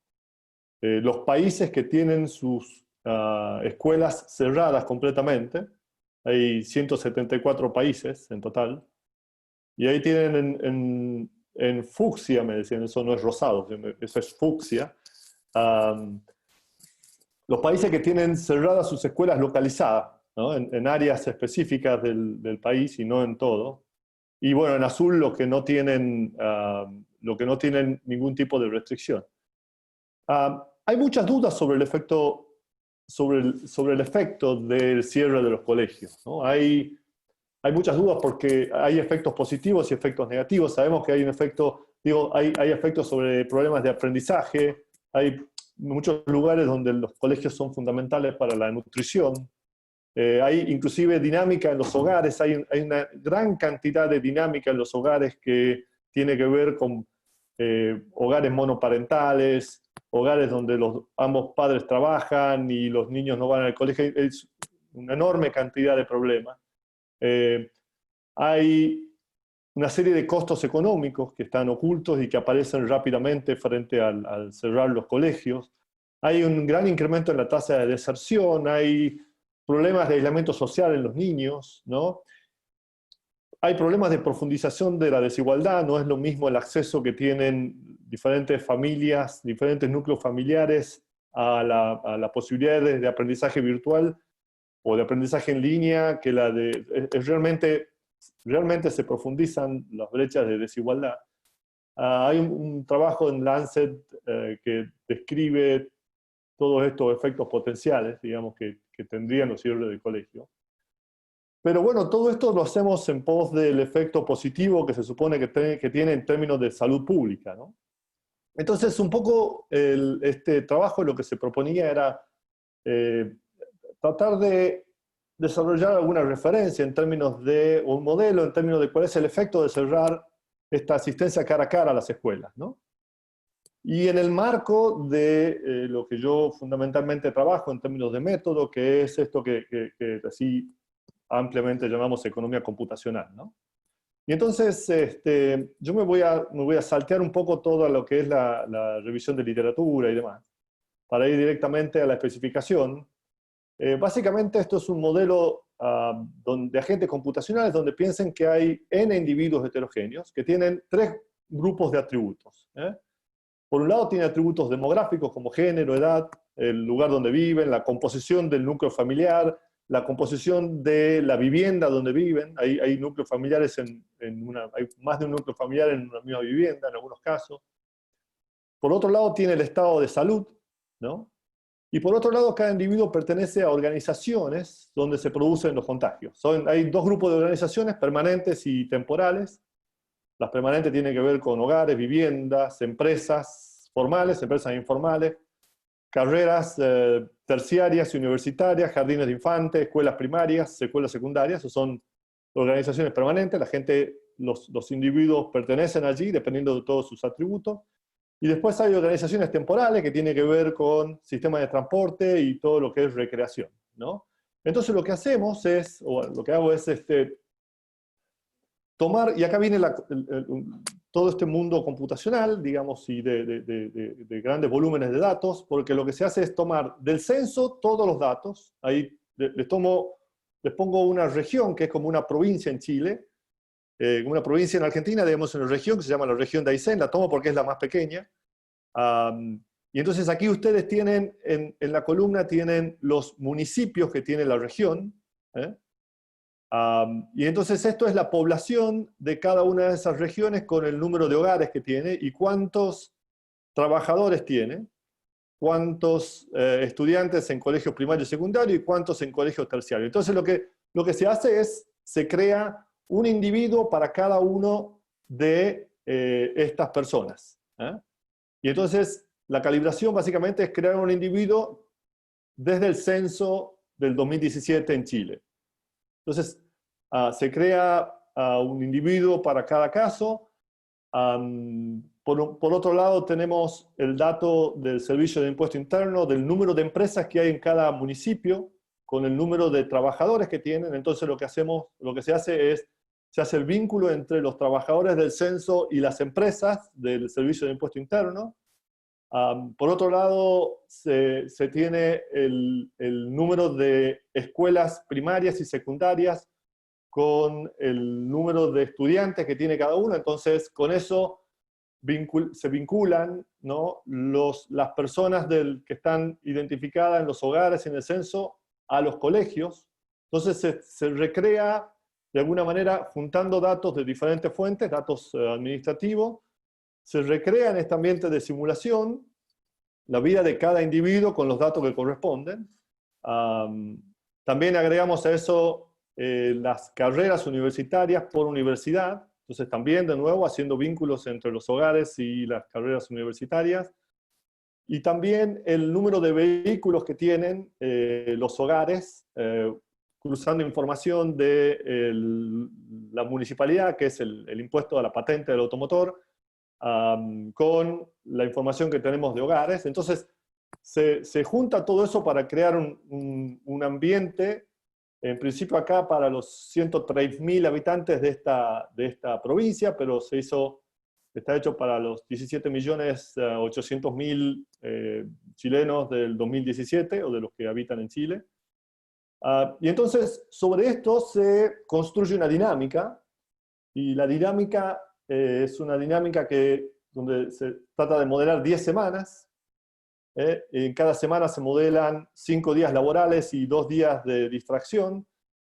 los países que tienen sus escuelas cerradas completamente. Hay 174 países en total. Y ahí tienen en fucsia, me decían, eso no es rosado, eso es fucsia. Los países que tienen cerradas sus escuelas localizadas, ¿no? En áreas específicas del país y no en todo. Y bueno, en azul los que no tienen ningún tipo de restricción. Hay muchas dudas sobre el efecto, sobre el efecto del cierre de los colegios, ¿no? Hay muchas dudas porque hay efectos positivos y efectos negativos. Sabemos que hay un efecto, hay efectos sobre problemas de aprendizaje, hay muchos lugares donde los colegios son fundamentales para la nutrición. Hay inclusive dinámica en los hogares, hay una gran cantidad de dinámica en los hogares que tiene que ver con hogares monoparentales, hogares donde ambos padres trabajan y los niños no van al colegio. Es una enorme cantidad de problemas. Hay una serie de costos económicos que están ocultos y que aparecen rápidamente frente al cerrar los colegios. Hay un gran incremento en la tasa de deserción, hay problemas de aislamiento social en los niños, ¿no? Hay problemas de profundización de la desigualdad, no es lo mismo el acceso que tienen diferentes familias, diferentes núcleos familiares a la posibilidad de aprendizaje virtual o de aprendizaje en línea, que realmente se profundizan las brechas de desigualdad. Hay un trabajo en Lancet que describe todos estos efectos potenciales, digamos, que tendrían los cierres del colegio. Pero bueno, todo esto lo hacemos en pos del efecto positivo que se supone que tiene en términos de salud pública, ¿no? Entonces, un poco este trabajo lo que se proponía era tratar de desarrollar alguna referencia en términos de, o un modelo en términos de cuál es el efecto de cerrar esta asistencia cara a cara a las escuelas, ¿no? Y en el marco de lo que yo fundamentalmente trabajo en términos de método, que es esto que así ampliamente llamamos economía computacional, ¿no? Y entonces yo me voy a saltear un poco todo lo que es la revisión de literatura y demás, para ir directamente a la especificación. Básicamente esto es un modelo de agentes computacionales donde piensen que hay n individuos heterogéneos que tienen 3 grupos de atributos. Por un lado tiene atributos demográficos como género, edad, el lugar donde viven, la composición del núcleo familiar, la composición de la vivienda donde viven. Hay núcleos familiares hay más de un núcleo familiar en una misma vivienda en algunos casos. Por otro lado tiene el estado de salud, ¿no? Y por otro lado, cada individuo pertenece a organizaciones donde se producen los contagios. Hay 2 grupos de organizaciones, permanentes y temporales. Las permanentes tienen que ver con hogares, viviendas, empresas formales, empresas informales, carreras terciarias y universitarias, jardines de infantes, escuelas primarias, escuelas secundarias. Esas son organizaciones permanentes, los individuos pertenecen allí dependiendo de todos sus atributos. Y después hay organizaciones temporales que tienen que ver con sistemas de transporte y todo lo que es recreación, ¿no? Entonces lo que hacemos es, o lo que hago es tomar, y acá viene todo este mundo computacional, digamos, y de grandes volúmenes de datos, porque lo que se hace es tomar del censo todos los datos. Ahí les pongo una región que es como una provincia en Chile, una provincia en Argentina, digamos, una región que se llama la región de Aysén, la tomo porque es la más pequeña. Y entonces aquí ustedes tienen, en la columna tienen los municipios que tiene la región, y entonces esto es la población de cada una de esas regiones con el número de hogares que tiene y cuántos trabajadores tiene. cuántos estudiantes en colegios primarios y secundarios y cuántos en colegios terciarios. Entonces lo que se hace es, se crea un individuo para cada uno de estas personas. Y entonces la calibración básicamente es crear un individuo desde el censo del 2017 en Chile. Entonces se crea un individuo para cada caso. Por otro lado, tenemos el dato del Servicio de Impuesto Interno, del número de empresas que hay en cada municipio, con el número de trabajadores que tienen. Entonces lo que se hace es, se hace el vínculo entre los trabajadores del censo y las empresas del Servicio de Impuesto Interno. Por otro lado, se tiene el número de escuelas primarias y secundarias con el número de estudiantes que tiene cada uno. Entonces, con eso se vinculan, ¿no?, las personas que están identificadas en los hogares y en el censo a los colegios. Entonces se recrea de alguna manera juntando datos de diferentes fuentes, datos administrativos, se recrea en este ambiente de simulación la vida de cada individuo con los datos que corresponden. También agregamos a eso las carreras universitarias por universidad. Entonces también, de nuevo, haciendo vínculos entre los hogares y las carreras universitarias. Y también el número de vehículos que tienen los hogares, cruzando información de la municipalidad, que es el impuesto a la patente del automotor, con la información que tenemos de hogares. Entonces se junta todo eso para crear un ambiente. En principio acá para los 103.000 habitantes de esta provincia, pero está hecho para los 17.800.000 chilenos del 2017, o de los que habitan en Chile. Y entonces sobre esto se construye una dinámica, y la dinámica es una dinámica donde se trata de modelar 10 semanas. En cada semana se modelan 5 días laborales y 2 días de distracción.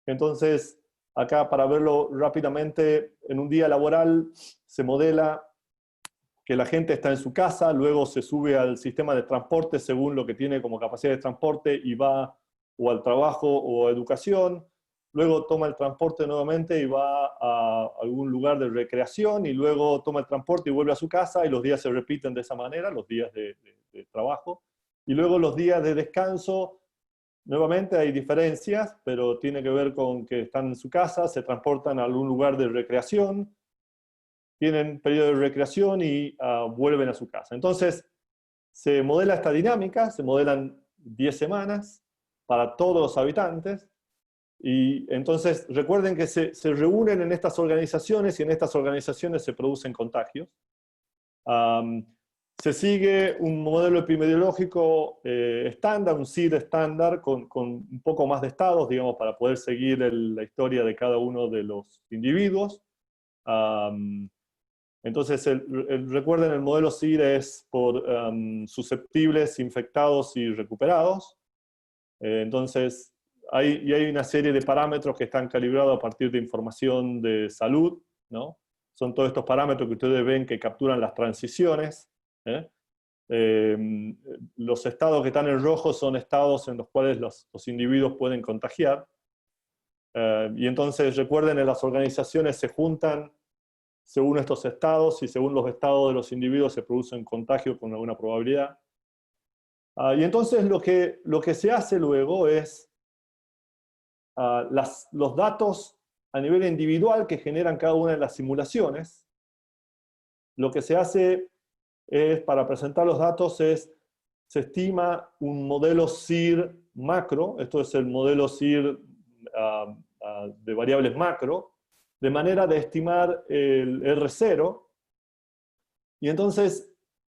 Entonces, acá para verlo rápidamente, en un día laboral se modela que la gente está en su casa, luego se sube al sistema de transporte según lo que tiene como capacidad de transporte y va o al trabajo o a educación, luego toma el transporte nuevamente y va a algún lugar de recreación, y luego toma el transporte y vuelve a su casa, y los días se repiten de esa manera, los días de trabajo. Y luego los días de descanso, nuevamente hay diferencias, pero tiene que ver con que están en su casa, se transportan a algún lugar de recreación, tienen periodo de recreación y vuelven a su casa. Entonces, se modela esta dinámica, se modelan 10 semanas para todos los habitantes, y entonces recuerden que se reúnen en estas organizaciones, y en estas organizaciones se producen contagios. Se sigue un modelo epidemiológico estándar, un CID estándar, con un poco más de estados, digamos, para poder seguir la historia de cada uno de los individuos. Entonces, recuerden, el modelo CID es por susceptibles, infectados y recuperados. Entonces, hay una serie de parámetros que están calibrados a partir de información de salud, ¿no? Son todos estos parámetros que ustedes ven que capturan las transiciones. Los estados que están en rojo son estados en los cuales los individuos pueden contagiar. Y entonces, recuerden, en las organizaciones se juntan según estos estados, y según los estados de los individuos se produce un contagio con alguna probabilidad. Y entonces lo que se hace luego es los datos a nivel individual que generan cada una de las simulaciones. Lo que se hace es, para presentar los datos, se estima un modelo CIR macro, esto es el modelo CIR de variables macro, de manera de estimar el R0. Y entonces,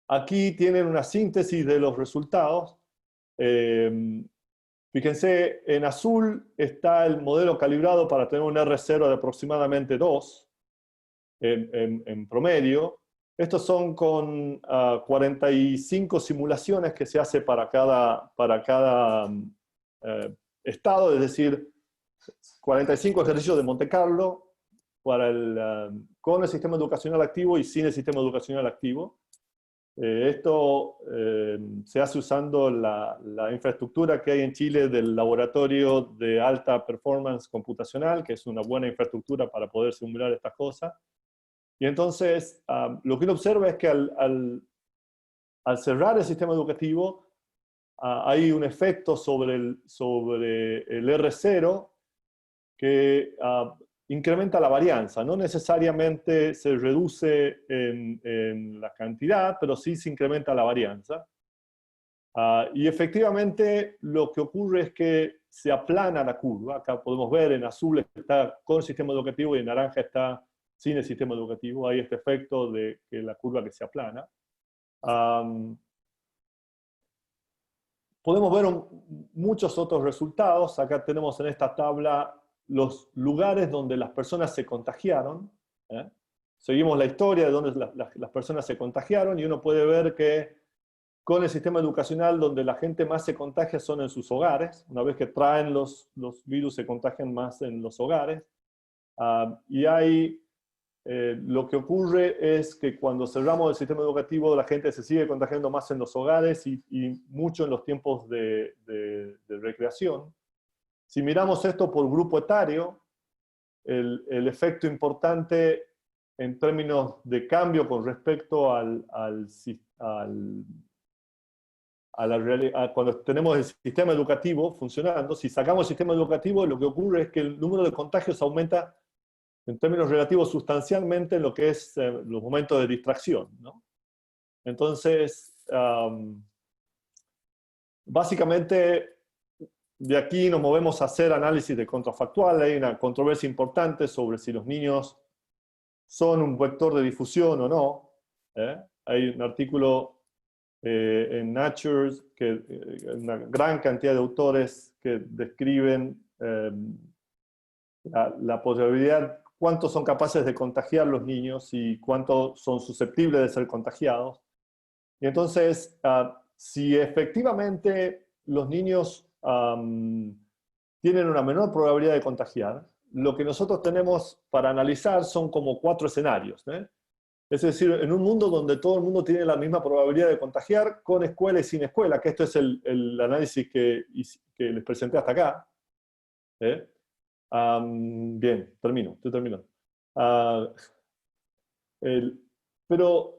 aquí tienen una síntesis de los resultados. Fíjense, en azul está el modelo calibrado para tener un R0 de aproximadamente 2 en promedio. Estos son con 45 simulaciones que se hace para cada estado, es decir, 45 ejercicios de Monte Carlo con el sistema educacional activo y sin el sistema educacional activo. Esto se hace usando la infraestructura que hay en Chile del laboratorio de alta performance computacional, que es una buena infraestructura para poder simular estas cosas. Y entonces, lo que uno observa es que al cerrar el sistema educativo, hay un efecto sobre el R0 que incrementa la varianza. No necesariamente se reduce en la cantidad, pero sí se incrementa la varianza. Y efectivamente lo que ocurre es que se aplana la curva. Acá podemos ver en azul está con el sistema educativo y en naranja está sin el sistema educativo. Hay este efecto de que la curva que se aplana. Podemos ver muchos otros resultados. Acá tenemos en esta tabla los lugares donde las personas se contagiaron. Seguimos la historia de donde las personas se contagiaron y uno puede ver que con el sistema educacional donde la gente más se contagia son en sus hogares. Una vez que traen los virus se contagian más en los hogares. Y lo que ocurre es que cuando cerramos el sistema educativo la gente se sigue contagiando más en los hogares y mucho en los tiempos de recreación. Si miramos esto por grupo etario, el efecto importante en términos de cambio con respecto cuando tenemos el sistema educativo funcionando, si sacamos el sistema educativo, lo que ocurre es que el número de contagios aumenta en términos relativos sustancialmente en lo que es los momentos de distracción, ¿no? Entonces, básicamente, de aquí nos movemos a hacer análisis de contrafactual. Hay una controversia importante sobre si los niños son un vector de difusión o no. Hay un artículo en Nature, una gran cantidad de autores que describen la posibilidad, cuántos son capaces de contagiar los niños y cuántos son susceptibles de ser contagiados. Y entonces, si efectivamente los niños tienen una menor probabilidad de contagiar, lo que nosotros tenemos para analizar son como 4 escenarios. Es decir, en un mundo donde todo el mundo tiene la misma probabilidad de contagiar, con escuela y sin escuela, que esto es el análisis que les presenté hasta acá. Bien, estoy terminando. Pero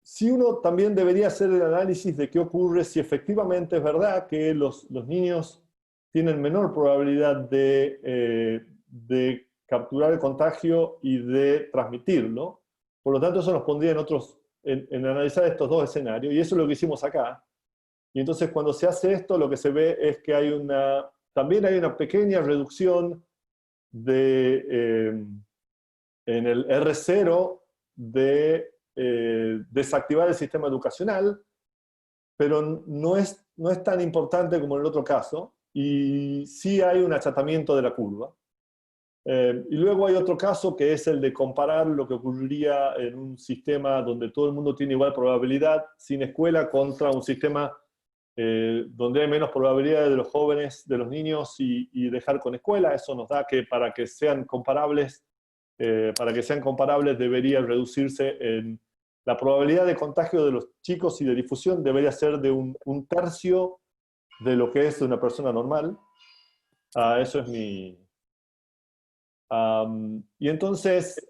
si uno también debería hacer el análisis de qué ocurre si efectivamente es verdad que los niños tienen menor probabilidad de capturar el contagio y de transmitirlo. Por lo tanto, eso nos pondría en analizar estos 2 escenarios, y eso es lo que hicimos acá. Y entonces, cuando se hace esto, lo que se ve es que también hay una pequeña reducción en el R0 de desactivar el sistema educacional, pero no es tan importante como en el otro caso, y sí hay un achatamiento de la curva. Y luego hay otro caso que es el de comparar lo que ocurriría en un sistema donde todo el mundo tiene igual probabilidad sin escuela contra un sistema donde hay menos probabilidad de los jóvenes, de los niños y dejar con escuela. Eso nos da que para que sean comparables debería reducirse en la probabilidad de contagio de los chicos y de difusión debería ser de un tercio de lo que es de una persona normal. Eso es mi... y entonces,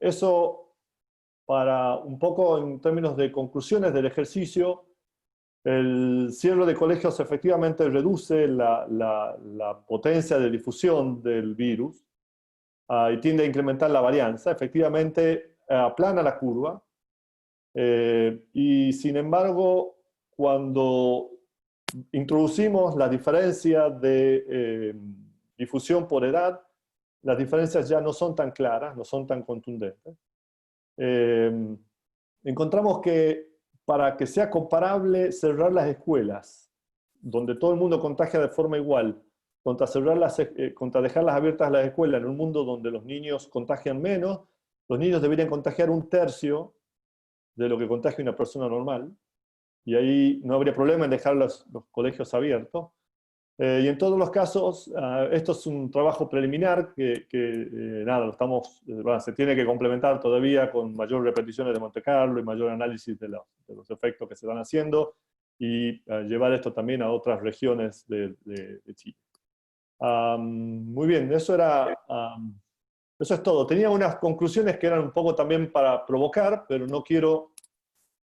eso para un poco en términos de conclusiones del ejercicio, el cierre de colegios efectivamente reduce la potencia de difusión del virus y tiende a incrementar la varianza. Efectivamente, aplana la curva. Y sin embargo, cuando introducimos la diferencia de difusión por edad, las diferencias ya no son tan claras, no son tan contundentes. Encontramos que para que sea comparable cerrar las escuelas, donde todo el mundo contagia de forma igual, contra dejarlas abiertas las escuelas en un mundo donde los niños contagian menos, los niños deberían contagiar un tercio de lo que contagia una persona normal, y ahí no habría problema en dejar los colegios abiertos. Y en todos los casos, esto es un trabajo preliminar nada, se tiene que complementar todavía con mayor repeticiones de Monte Carlo y mayor análisis de los efectos que se van haciendo y llevar esto también a otras regiones de Chile. Muy bien, eso es todo. Tenía unas conclusiones que eran un poco también para provocar, pero no quiero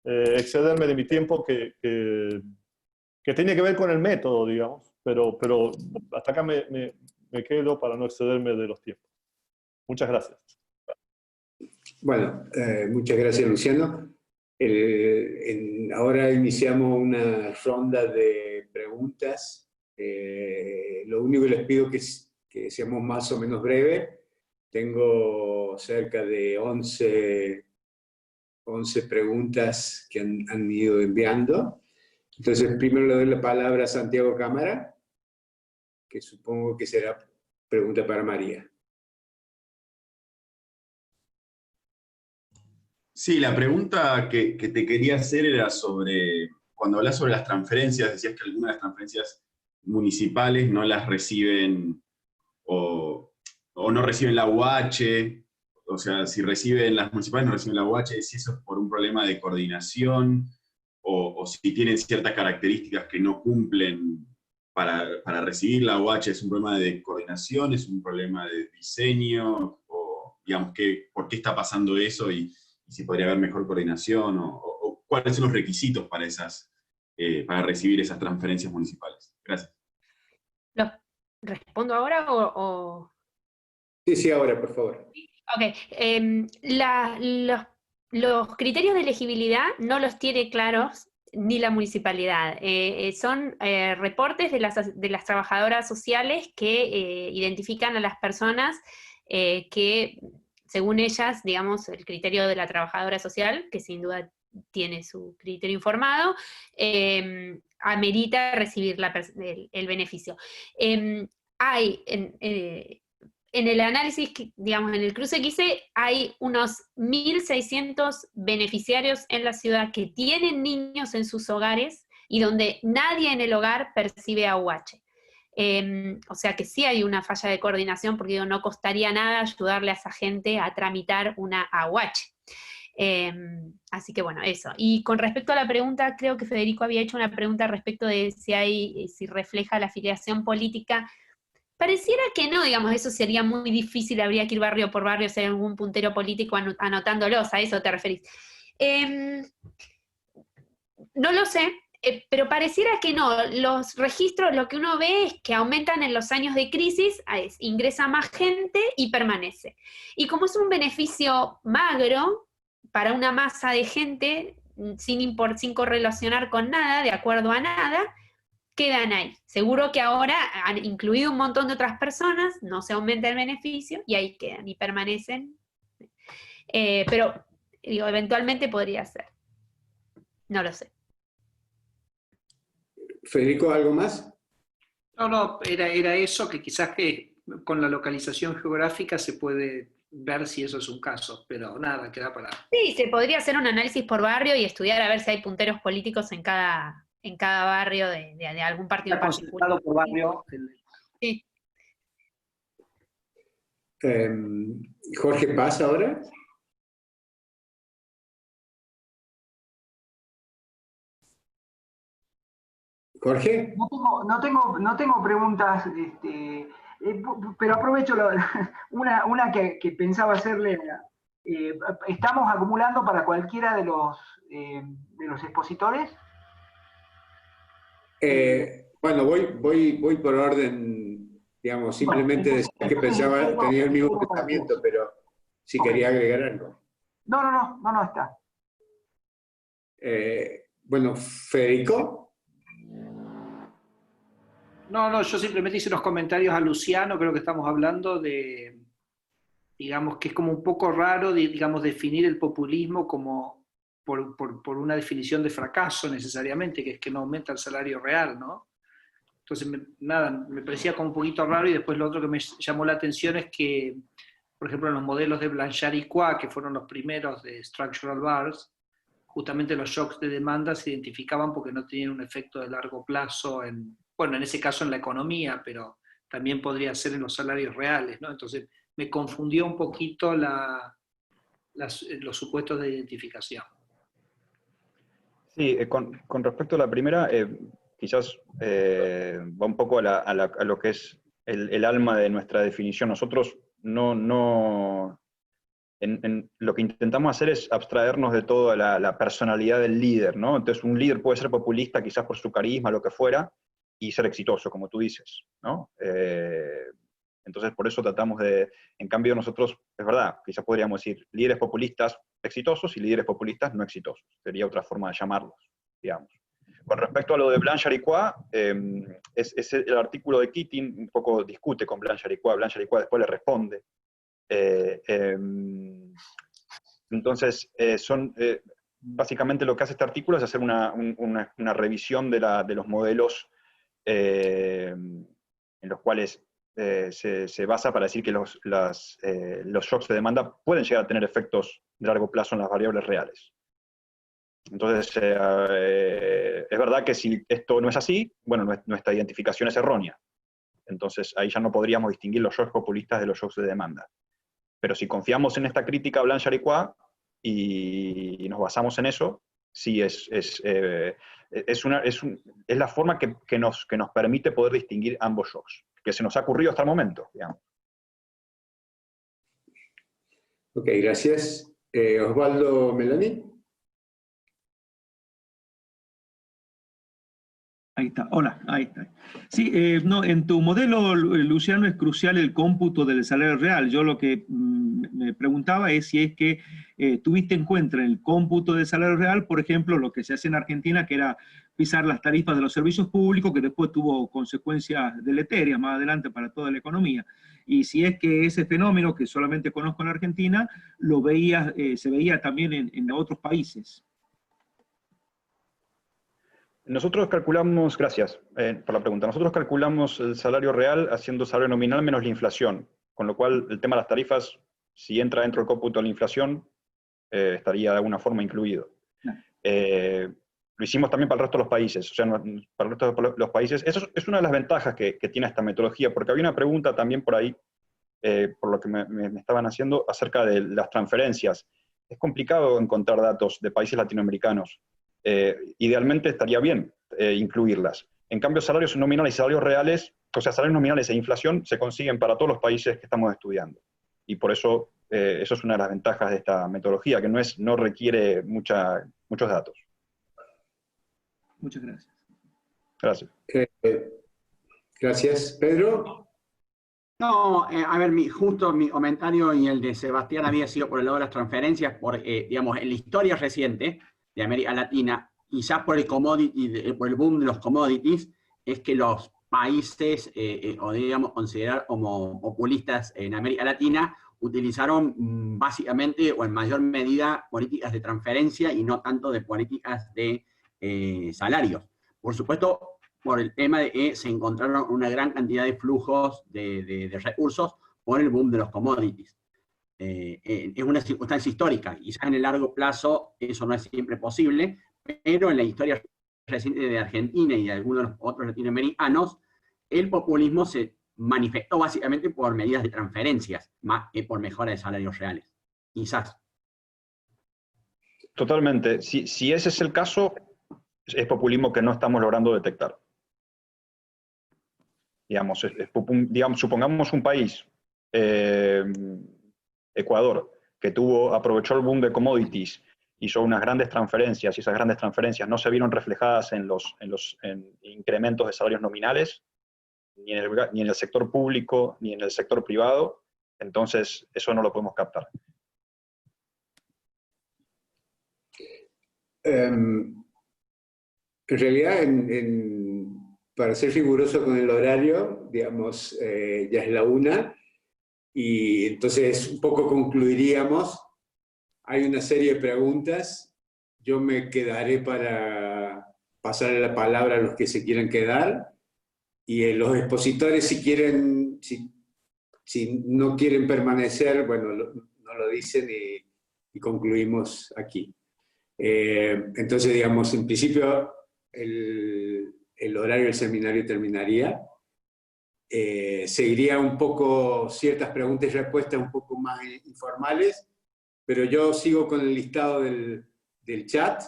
excederme de mi tiempo que tiene que ver con el método, digamos. Pero hasta acá me quedo para no excederme de los tiempos. Muchas gracias. Bueno, muchas gracias, Luciano. Ahora iniciamos una ronda de preguntas. Lo único que les pido es que seamos más o menos breves. Tengo cerca de 11 preguntas que han ido enviando. Entonces, primero le doy la palabra a Santiago Cámara, que supongo que será pregunta para María. Sí, la pregunta que te quería hacer era sobre, cuando hablas sobre las transferencias, decías que algunas de las transferencias municipales no las reciben o no reciben la UH, o sea, si reciben las municipales no reciben la UH, si eso es por un problema de coordinación o si tienen ciertas características que no cumplen para recibir la UH, ¿es un problema de coordinación, es un problema de diseño? O, digamos, ¿por qué está pasando eso y si podría haber mejor coordinación? O ¿cuáles son los requisitos para recibir esas transferencias municipales? Gracias. ¿Lo respondo ahora o...? Sí, ahora, por favor. Ok. Los criterios de elegibilidad no los tiene claros ni la municipalidad. Son reportes de las trabajadoras sociales que identifican a las personas que, según ellas, digamos, el criterio de la trabajadora social, que sin duda tiene su criterio informado, amerita recibir el beneficio. Hay en el análisis, digamos, en el cruce que hice, hay unos 1.600 beneficiarios en la ciudad que tienen niños en sus hogares y donde nadie en el hogar percibe AUH. O sea que sí hay una falla de coordinación, porque no costaría nada ayudarle a esa gente a tramitar una AUH. Así que bueno, eso. Y con respecto a la pregunta, creo que Federico había hecho una pregunta respecto de si refleja la afiliación política. Pareciera que no, digamos, eso sería muy difícil, habría que ir barrio por barrio si hay algún puntero político anotándolos, a eso te referís. No lo sé, pero pareciera que no. Los registros, lo que uno ve es que aumentan en los años de crisis, ingresa más gente y permanece. Y como es un beneficio magro para una masa de gente, sin correlacionar con nada, de acuerdo a nada, quedan ahí. Seguro que ahora han incluido un montón de otras personas, no se aumenta el beneficio y ahí quedan y permanecen. Pero, digo, eventualmente podría ser. No lo sé. Federico, ¿algo más? No, era eso, que quizás que con la localización geográfica se puede ver si eso es un caso, pero nada, queda para... Sí, se podría hacer un análisis por barrio y estudiar a ver si hay punteros políticos en cada barrio de algún partido Está concentrado por barrio. Sí. Jorge Paz ahora. Jorge. No tengo preguntas, pero aprovecho una que pensaba hacerle. ¿Estamos acumulando para cualquiera de los expositores? Bueno, voy por orden, digamos, simplemente bueno, decía que pensaba, tenía el mismo pensamiento, pero si quería agregar algo. No, está. Bueno, Federico. No, yo simplemente hice unos comentarios a Luciano, creo que estamos hablando de, digamos, que es como un poco raro, digamos, definir el populismo como por una definición de fracaso necesariamente, que es que no aumenta el salario real, ¿no? Entonces, me parecía como un poquito raro, y después lo otro que me llamó la atención es que, por ejemplo, en los modelos de Blanchard y Qua, que fueron los primeros de Structural Bars, justamente los shocks de demanda se identificaban porque no tenían un efecto de largo plazo bueno, en ese caso en la economía, pero también podría ser en los salarios reales, ¿no? Entonces me confundió un poquito los supuestos de identificación. Sí, con respecto a la primera, quizás va un poco a lo que es el alma de nuestra definición. Nosotros lo que intentamos hacer es abstraernos de toda la personalidad del líder, ¿no? Entonces un líder puede ser populista quizás por su carisma, lo que fuera, y ser exitoso, como tú dices, ¿no? Entonces por eso tratamos en cambio nosotros, es verdad, quizás podríamos decir líderes populistas exitosos y líderes populistas no exitosos. Sería otra forma de llamarlos, digamos. Con respecto a lo de Blanchard y Qua, es el artículo de Keating un poco discute con Blanchard y Qua después le responde. Entonces, básicamente lo que hace este artículo es hacer una revisión de los modelos en los cuales se basa para decir que los shocks de demanda pueden llegar a tener efectos de largo plazo en las variables reales. Entonces, es verdad que si esto no es así, bueno, nuestra identificación es errónea. Entonces, ahí ya no podríamos distinguir los shocks populistas de los shocks de demanda. Pero si confiamos en esta crítica a Blanchard y Qua y nos basamos en eso, sí es la forma que nos permite poder distinguir ambos shocks, que se nos ha ocurrido hasta el momento, digamos. Ok, gracias. Osvaldo Meloni. Ahí está, hola, ahí está. Sí, no, en tu modelo, Luciano, es crucial el cómputo del salario real. Yo lo que me preguntaba es si es que tuviste en cuenta en el cómputo del salario real, por ejemplo, lo que se hace en Argentina, que era pisar las tarifas de los servicios públicos, que después tuvo consecuencias deleterias más adelante para toda la economía. Y si es que ese fenómeno, que solamente conozco en Argentina, se veía también en otros países. Nosotros calculamos, gracias por la pregunta, nosotros calculamos el salario real haciendo salario nominal menos la inflación, con lo cual el tema de las tarifas, si entra dentro del cómputo de la inflación, estaría de alguna forma incluido. Lo hicimos también para el resto de los países, o sea, para el resto de los países. Eso es una de las ventajas que tiene esta metodología, porque había una pregunta también por ahí, por lo que me estaban haciendo, acerca de las transferencias. Es complicado encontrar datos de países latinoamericanos. Idealmente estaría bien incluirlas. En cambio, salarios nominales y salarios reales, o sea, salarios nominales e inflación se consiguen para todos los países que estamos estudiando. Y por eso, eso es una de las ventajas de esta metodología, que no requiere muchos datos. Muchas gracias. Gracias. Gracias. Pedro. No, a ver, justo mi comentario y el de Sebastián había sido por el lado de las transferencias, digamos, en la historia reciente de América Latina, quizás por el boom de los commodities, es que los países, o digamos, considerar como populistas en América Latina, utilizaron básicamente o en mayor medida políticas de transferencia y no tanto de políticas de salarios. Por supuesto, por el tema de que se encontraron una gran cantidad de flujos de recursos por el boom de los commodities. Es una circunstancia histórica, quizás en el largo plazo eso no es siempre posible, pero en la historia reciente de Argentina y de algunos de los otros latinoamericanos, el populismo se manifestó básicamente por medidas de transferencias, más que por mejora de salarios reales. Quizás. Totalmente. Si ese es el caso, es populismo que no estamos logrando detectar. Digamos, supongamos un país, Ecuador, que aprovechó el boom de commodities, hizo unas grandes transferencias, y esas grandes transferencias no se vieron reflejadas en incrementos de salarios nominales, ni en el sector público, ni en el sector privado, entonces eso no lo podemos captar. En realidad, para ser riguroso con el horario, digamos, ya es la 1, y entonces un poco concluiríamos. Hay una serie de preguntas. Yo me quedaré para pasarle la palabra a los que se quieran quedar, y los expositores, si no quieren permanecer, bueno, no lo dicen y concluimos aquí. Entonces, digamos, en principio, el el horario del seminario terminaría. Seguiría un poco ciertas preguntas y respuestas un poco más informales, pero yo sigo con el listado del chat,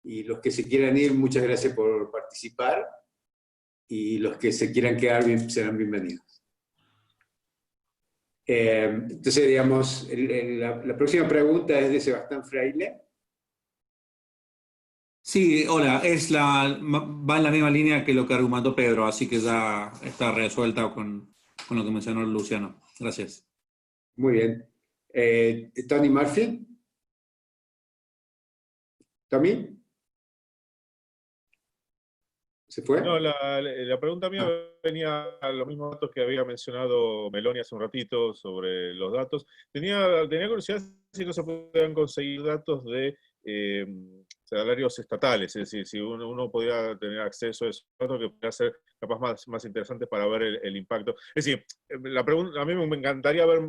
y los que se quieran ir, muchas gracias por participar, y los que se quieran quedar serán bienvenidos. Entonces, digamos, la próxima pregunta es de Sebastián Freile. Sí, hola, va en la misma línea que lo que argumentó Pedro, así que ya está resuelta con lo que mencionó Luciano. Gracias. Muy bien. Tony Murphy. ¿Tommy? ¿Se fue? No, la pregunta mía venía a los mismos datos que había mencionado Meloni hace un ratito sobre los datos. Tenía curiosidad si no se pueden conseguir datos de salarios estatales, es decir, si uno podría tener acceso a esos datos que podría ser capaz más interesantes para ver el impacto. Es decir, la pregunta, a mí me encantaría ver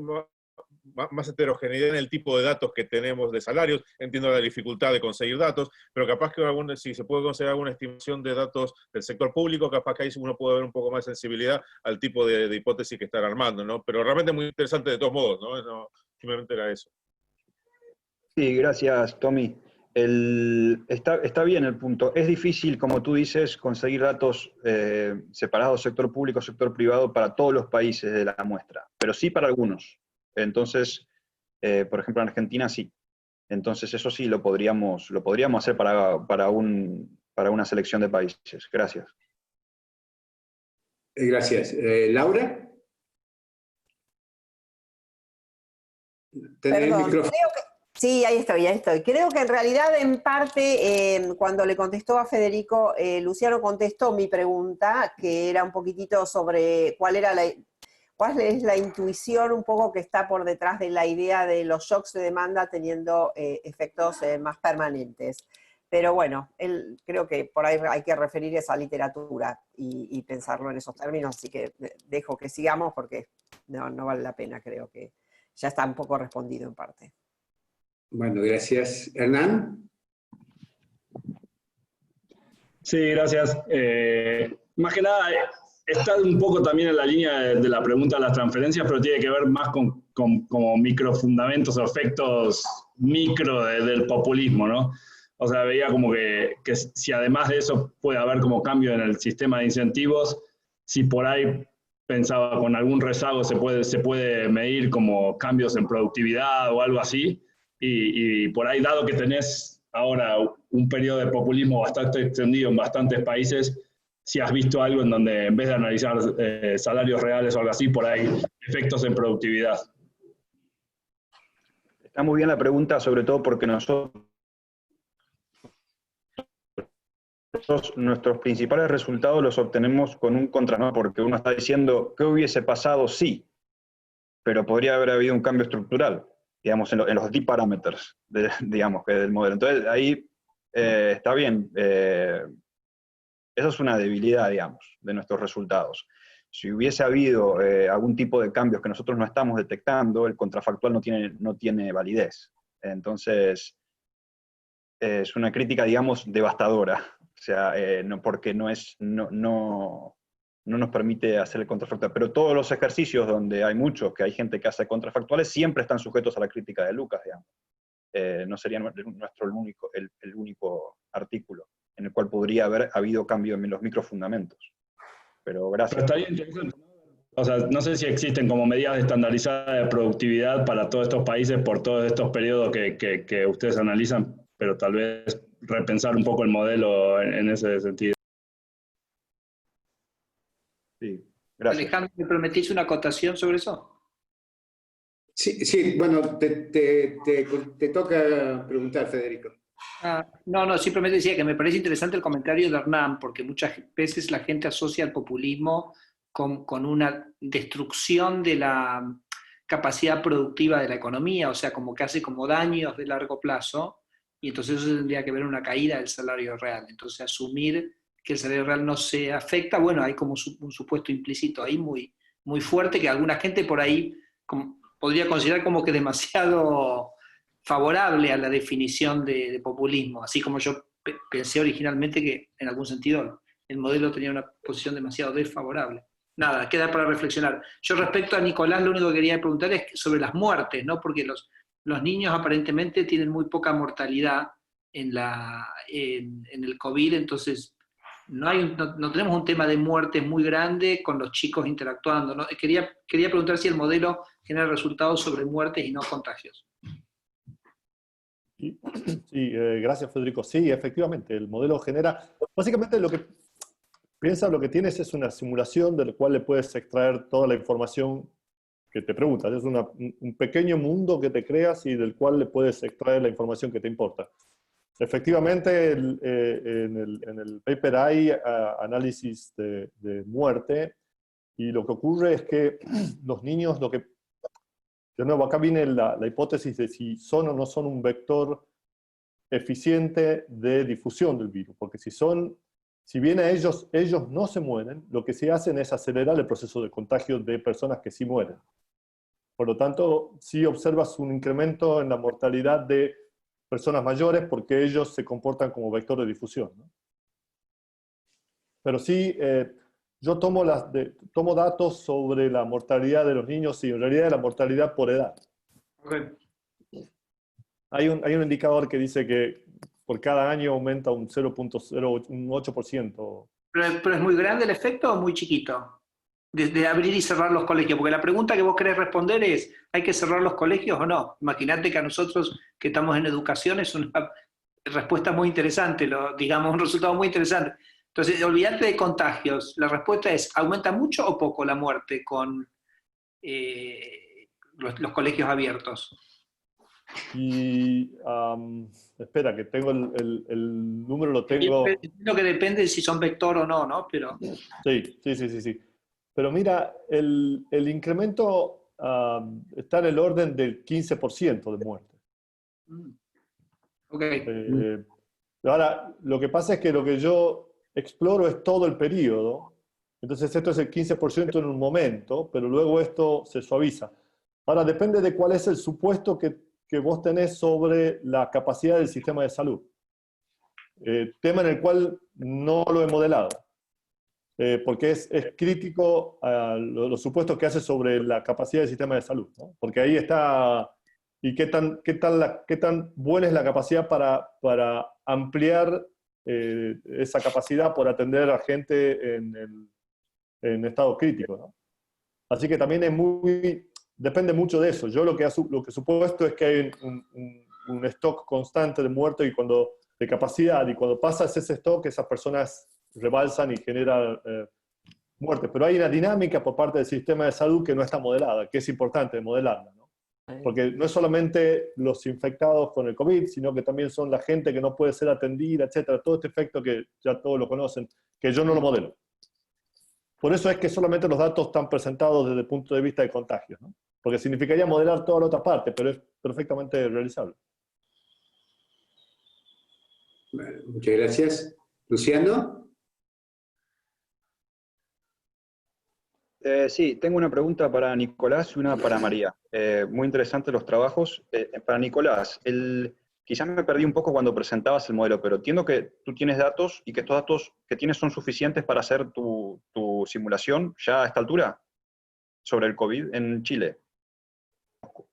más heterogeneidad en el tipo de datos que tenemos de salarios. Entiendo la dificultad de conseguir datos, pero capaz que si se puede conseguir alguna estimación de datos del sector público, capaz que ahí uno puede ver un poco más de sensibilidad al tipo de hipótesis que están armando, ¿no? Pero realmente muy interesante de todos modos, ¿no? Simplemente era eso. Sí, gracias, Tommy. Está bien el punto. Es difícil, como tú dices, conseguir datos separados, sector público, sector privado, para todos los países de la muestra, pero sí para algunos. Entonces, por ejemplo, en Argentina sí. Entonces, eso sí lo podríamos hacer para una selección de países. Gracias. Gracias. ¿Laura? ¿Tenés el micrófono? Creo que, sí, ahí estoy. Creo que en realidad, en parte, cuando le contestó a Federico, Luciano contestó mi pregunta, que era un poquitito sobre cuál es la intuición un poco que está por detrás de la idea de los shocks de demanda teniendo efectos más permanentes. Pero bueno, creo que por ahí hay que referir esa literatura y pensarlo en esos términos, así que dejo que sigamos porque no vale la pena, creo que ya está un poco respondido en parte. Bueno, gracias. ¿Hernán? Sí, gracias. Más que nada, está un poco también en la línea de la pregunta de las transferencias, pero tiene que ver más con como microfundamentos o efectos micro del populismo, ¿no? O sea, veía como que si además de eso puede haber como cambio en el sistema de incentivos, si por ahí pensaba con algún rezago se puede medir como cambios en productividad o algo así, y por ahí, dado que tenés ahora un periodo de populismo bastante extendido en bastantes países, si has visto algo en donde en vez de analizar salarios reales o algo así, por ahí efectos en productividad. Está muy bien la pregunta, sobre todo porque nuestros principales resultados los obtenemos con un contraste, porque uno está diciendo ¿qué hubiese pasado? Sí, pero podría haber habido un cambio estructural, digamos, en los D parameters, digamos, que del modelo. Entonces, ahí está bien. Esa es una debilidad, digamos, de nuestros resultados. Si hubiese habido algún tipo de cambios que nosotros no estamos detectando, el contrafactual no tiene validez. Entonces, es una crítica, digamos, devastadora. O sea, porque no nos permite hacer el contrafactual. Pero todos los ejercicios donde hay muchos, que hay gente que hace contrafactuales, siempre están sujetos a la crítica de Lucas, digamos. No sería el único artículo en el cual podría haber habido cambio en los microfundamentos. Pero gracias. Pero estaría interesante. O sea, no sé si existen como medidas estandarizadas de productividad para todos estos países por todos estos periodos que ustedes analizan, pero tal vez repensar un poco el modelo en ese sentido. Sí, gracias. Alejandro, ¿me prometís una acotación sobre eso? Sí, bueno, te toca preguntar, Federico. No, simplemente decía que me parece interesante el comentario de Hernán, porque muchas veces la gente asocia el populismo con una destrucción de la capacidad productiva de la economía, o sea, como que hace como daños de largo plazo, y entonces eso tendría que ver una caída del salario real. Entonces asumir que el salario real no se afecta, bueno, hay como un supuesto implícito ahí muy, muy fuerte que alguna gente por ahí podría considerar como que demasiado favorable a la definición de populismo, así como yo pensé originalmente que en algún sentido el modelo tenía una posición demasiado desfavorable. Nada, queda para reflexionar. Yo respecto a Nicolás, lo único que quería preguntar es sobre las muertes, ¿no? Porque los niños aparentemente tienen muy poca mortalidad en el COVID, entonces no tenemos un tema de muertes muy grande con los chicos interactuando, ¿no? Quería preguntar si el modelo genera resultados sobre muertes y no contagios. Sí, gracias Federico. Sí, efectivamente, el modelo genera, básicamente lo que tienes es una simulación de la cual le puedes extraer toda la información que te preguntas. Es un pequeño mundo que te creas y del cual le puedes extraer la información que te importa. Efectivamente, en el paper hay análisis de muerte, y lo que ocurre es que los niños, de nuevo, acá viene la hipótesis de si son o no son un vector eficiente de difusión del virus, porque si bien ellos no se mueren, lo que sí hacen es acelerar el proceso de contagio de personas que sí mueren. Por lo tanto, sí observas un incremento en la mortalidad de personas mayores porque ellos se comportan como vector de difusión, ¿no? Pero sí, yo tomo datos sobre la mortalidad de los niños y en realidad la mortalidad por edad. Okay. Hay un indicador que dice que por cada año aumenta un 0.08%. ¿Pero es muy grande el efecto o muy chiquito? De abrir y cerrar los colegios, porque la pregunta que vos querés responder es, ¿hay que cerrar los colegios o no? Imagínate que a nosotros que estamos en educación es una respuesta muy interesante, digamos, un resultado muy interesante. Entonces, olvídate de contagios. La respuesta es, ¿aumenta mucho o poco la muerte con los colegios abiertos? Y espera, que tengo el número, lo tengo. Entiendo que depende de si son vector o no, ¿no? Pero... Sí. Pero mira, el incremento está en el orden del 15% de muerte. Okay. Ahora, lo que pasa es que lo que yo exploro es todo el periodo. Entonces esto es el 15% en un momento, pero luego esto se suaviza. Ahora, depende de cuál es el supuesto que vos tenés sobre la capacidad del sistema de salud. Tema en el cual no lo he modelado. Porque es crítico los supuestos que hace sobre la capacidad del sistema de salud, ¿no? Porque ahí está, y qué tan buena es la capacidad para ampliar esa capacidad por atender a gente en estado crítico, ¿no? Así que también depende mucho de eso. Yo lo que supuesto es que hay un stock constante de muertos de capacidad, y cuando pasas ese stock, esas personas rebalsan y generan muertes. Pero hay una dinámica por parte del sistema de salud que no está modelada, que es importante modelarla, ¿no? Porque no es solamente los infectados con el COVID, sino que también son la gente que no puede ser atendida, etcétera. Todo este efecto que ya todos lo conocen, que yo no lo modelo. Por eso es que solamente los datos están presentados desde el punto de vista de contagios, ¿no? Porque significaría modelar toda la otra parte, pero es perfectamente realizable. Bueno, muchas gracias. Luciano. Sí, tengo una pregunta para Nicolás y una para María. Muy interesantes los trabajos. Para Nicolás, quizás me perdí un poco cuando presentabas el modelo, pero entiendo que tú tienes datos y que estos datos que tienes son suficientes para hacer tu simulación ya a esta altura sobre el COVID en Chile.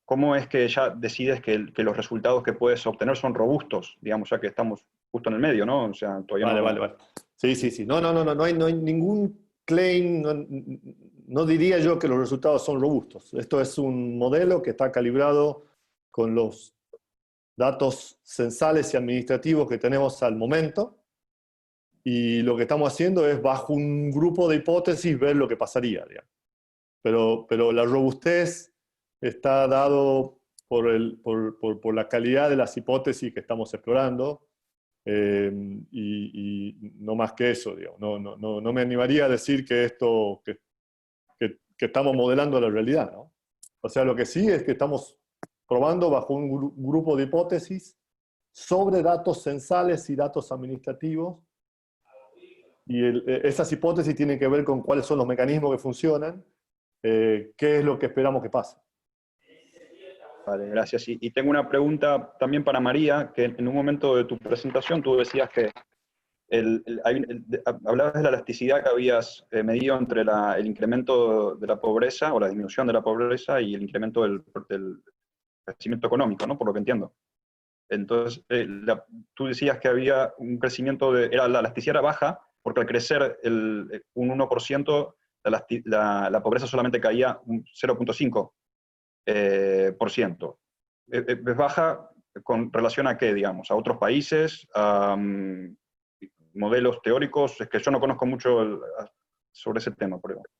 ¿Cómo es que ya decides que los resultados que puedes obtener son robustos? Digamos, ya que estamos justo en el medio, ¿no? O sea, todavía Vale. Sí. No hay ningún claim, no diría yo que los resultados son robustos. Esto es un modelo que está calibrado con los datos censales y administrativos que tenemos al momento, y lo que estamos haciendo es, bajo un grupo de hipótesis, ver lo que pasaría, digamos. Pero la robustez está dado por la calidad de las hipótesis que estamos explorando, y no más que eso, digamos. No me animaría a decir que estamos modelando la realidad, ¿no? O sea, lo que sí es que estamos probando bajo un grupo de hipótesis sobre datos censales y datos administrativos, y esas hipótesis tienen que ver con cuáles son los mecanismos que funcionan, qué es lo que esperamos que pase. Vale, gracias. Y tengo una pregunta también para María, que en un momento de tu presentación tú decías que hablabas de la elasticidad que habías medido entre el incremento de la pobreza, o la disminución de la pobreza, y el incremento del crecimiento económico, ¿no? Por lo que entiendo. Entonces, tú decías que había un crecimiento la elasticidad era baja, porque al crecer un 1%, la pobreza solamente caía un 0.5%. ¿Es baja con relación a qué, digamos? ¿A otros países? ¿A modelos teóricos? Es que yo no conozco mucho sobre ese tema, por ejemplo.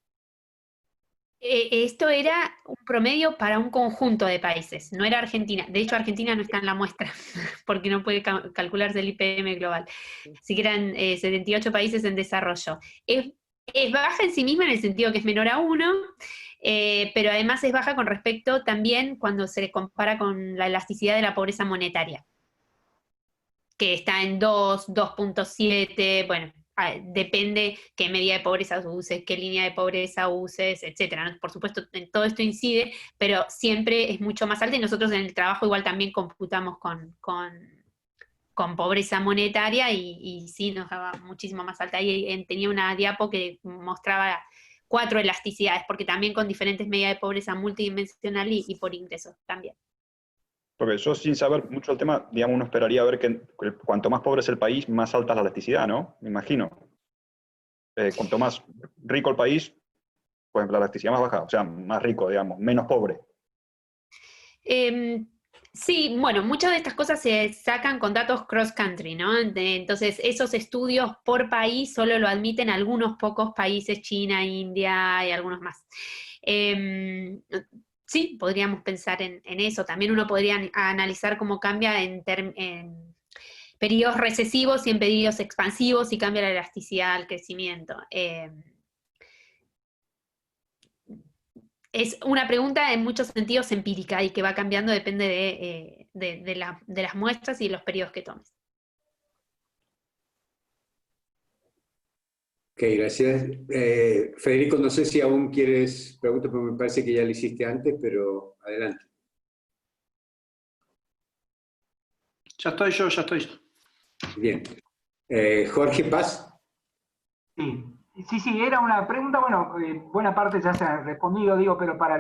Esto era un promedio para un conjunto de países, no era Argentina. De hecho, Argentina no está en la muestra, porque no puede calcularse el IPM global. Así que eran 78 países en desarrollo. Es baja en sí misma en el sentido que es menor a 1, pero además es baja con respecto también cuando se le compara con la elasticidad de la pobreza monetaria, que está en 2, 2.7, bueno, depende qué medida de pobreza uses, qué línea de pobreza uses, etcétera, ¿no? Por supuesto, todo esto incide, pero siempre es mucho más alta, y nosotros en el trabajo igual también computamos con pobreza monetaria, y sí nos daba muchísimo más alta. Ahí tenía una diapo que mostraba 4 elasticidades, porque también con diferentes medidas de pobreza multidimensional y por ingresos también. Porque yo, sin saber mucho el tema, digamos, uno esperaría ver que cuanto más pobre es el país, más alta es la elasticidad, ¿no? Me imagino. Cuanto más rico el país, pues la elasticidad más baja, o sea, más rico, digamos, menos pobre. Sí, bueno, muchas de estas cosas se sacan con datos cross-country, ¿no? Entonces, esos estudios por país solo lo admiten algunos pocos países, China, India y algunos más. Sí, podríamos pensar en eso. También uno podría analizar cómo cambia en periodos recesivos y en periodos expansivos, y cambia la elasticidad al crecimiento. Es una pregunta en muchos sentidos empírica, y que va cambiando, depende de las muestras y de los periodos que tomes. Ok, gracias. Federico, no sé si aún quieres preguntar, porque me parece que ya lo hiciste antes, pero adelante. Ya estoy yo. Bien. Jorge Paz. Sí, era una pregunta, bueno, buena parte ya se ha respondido, digo, pero para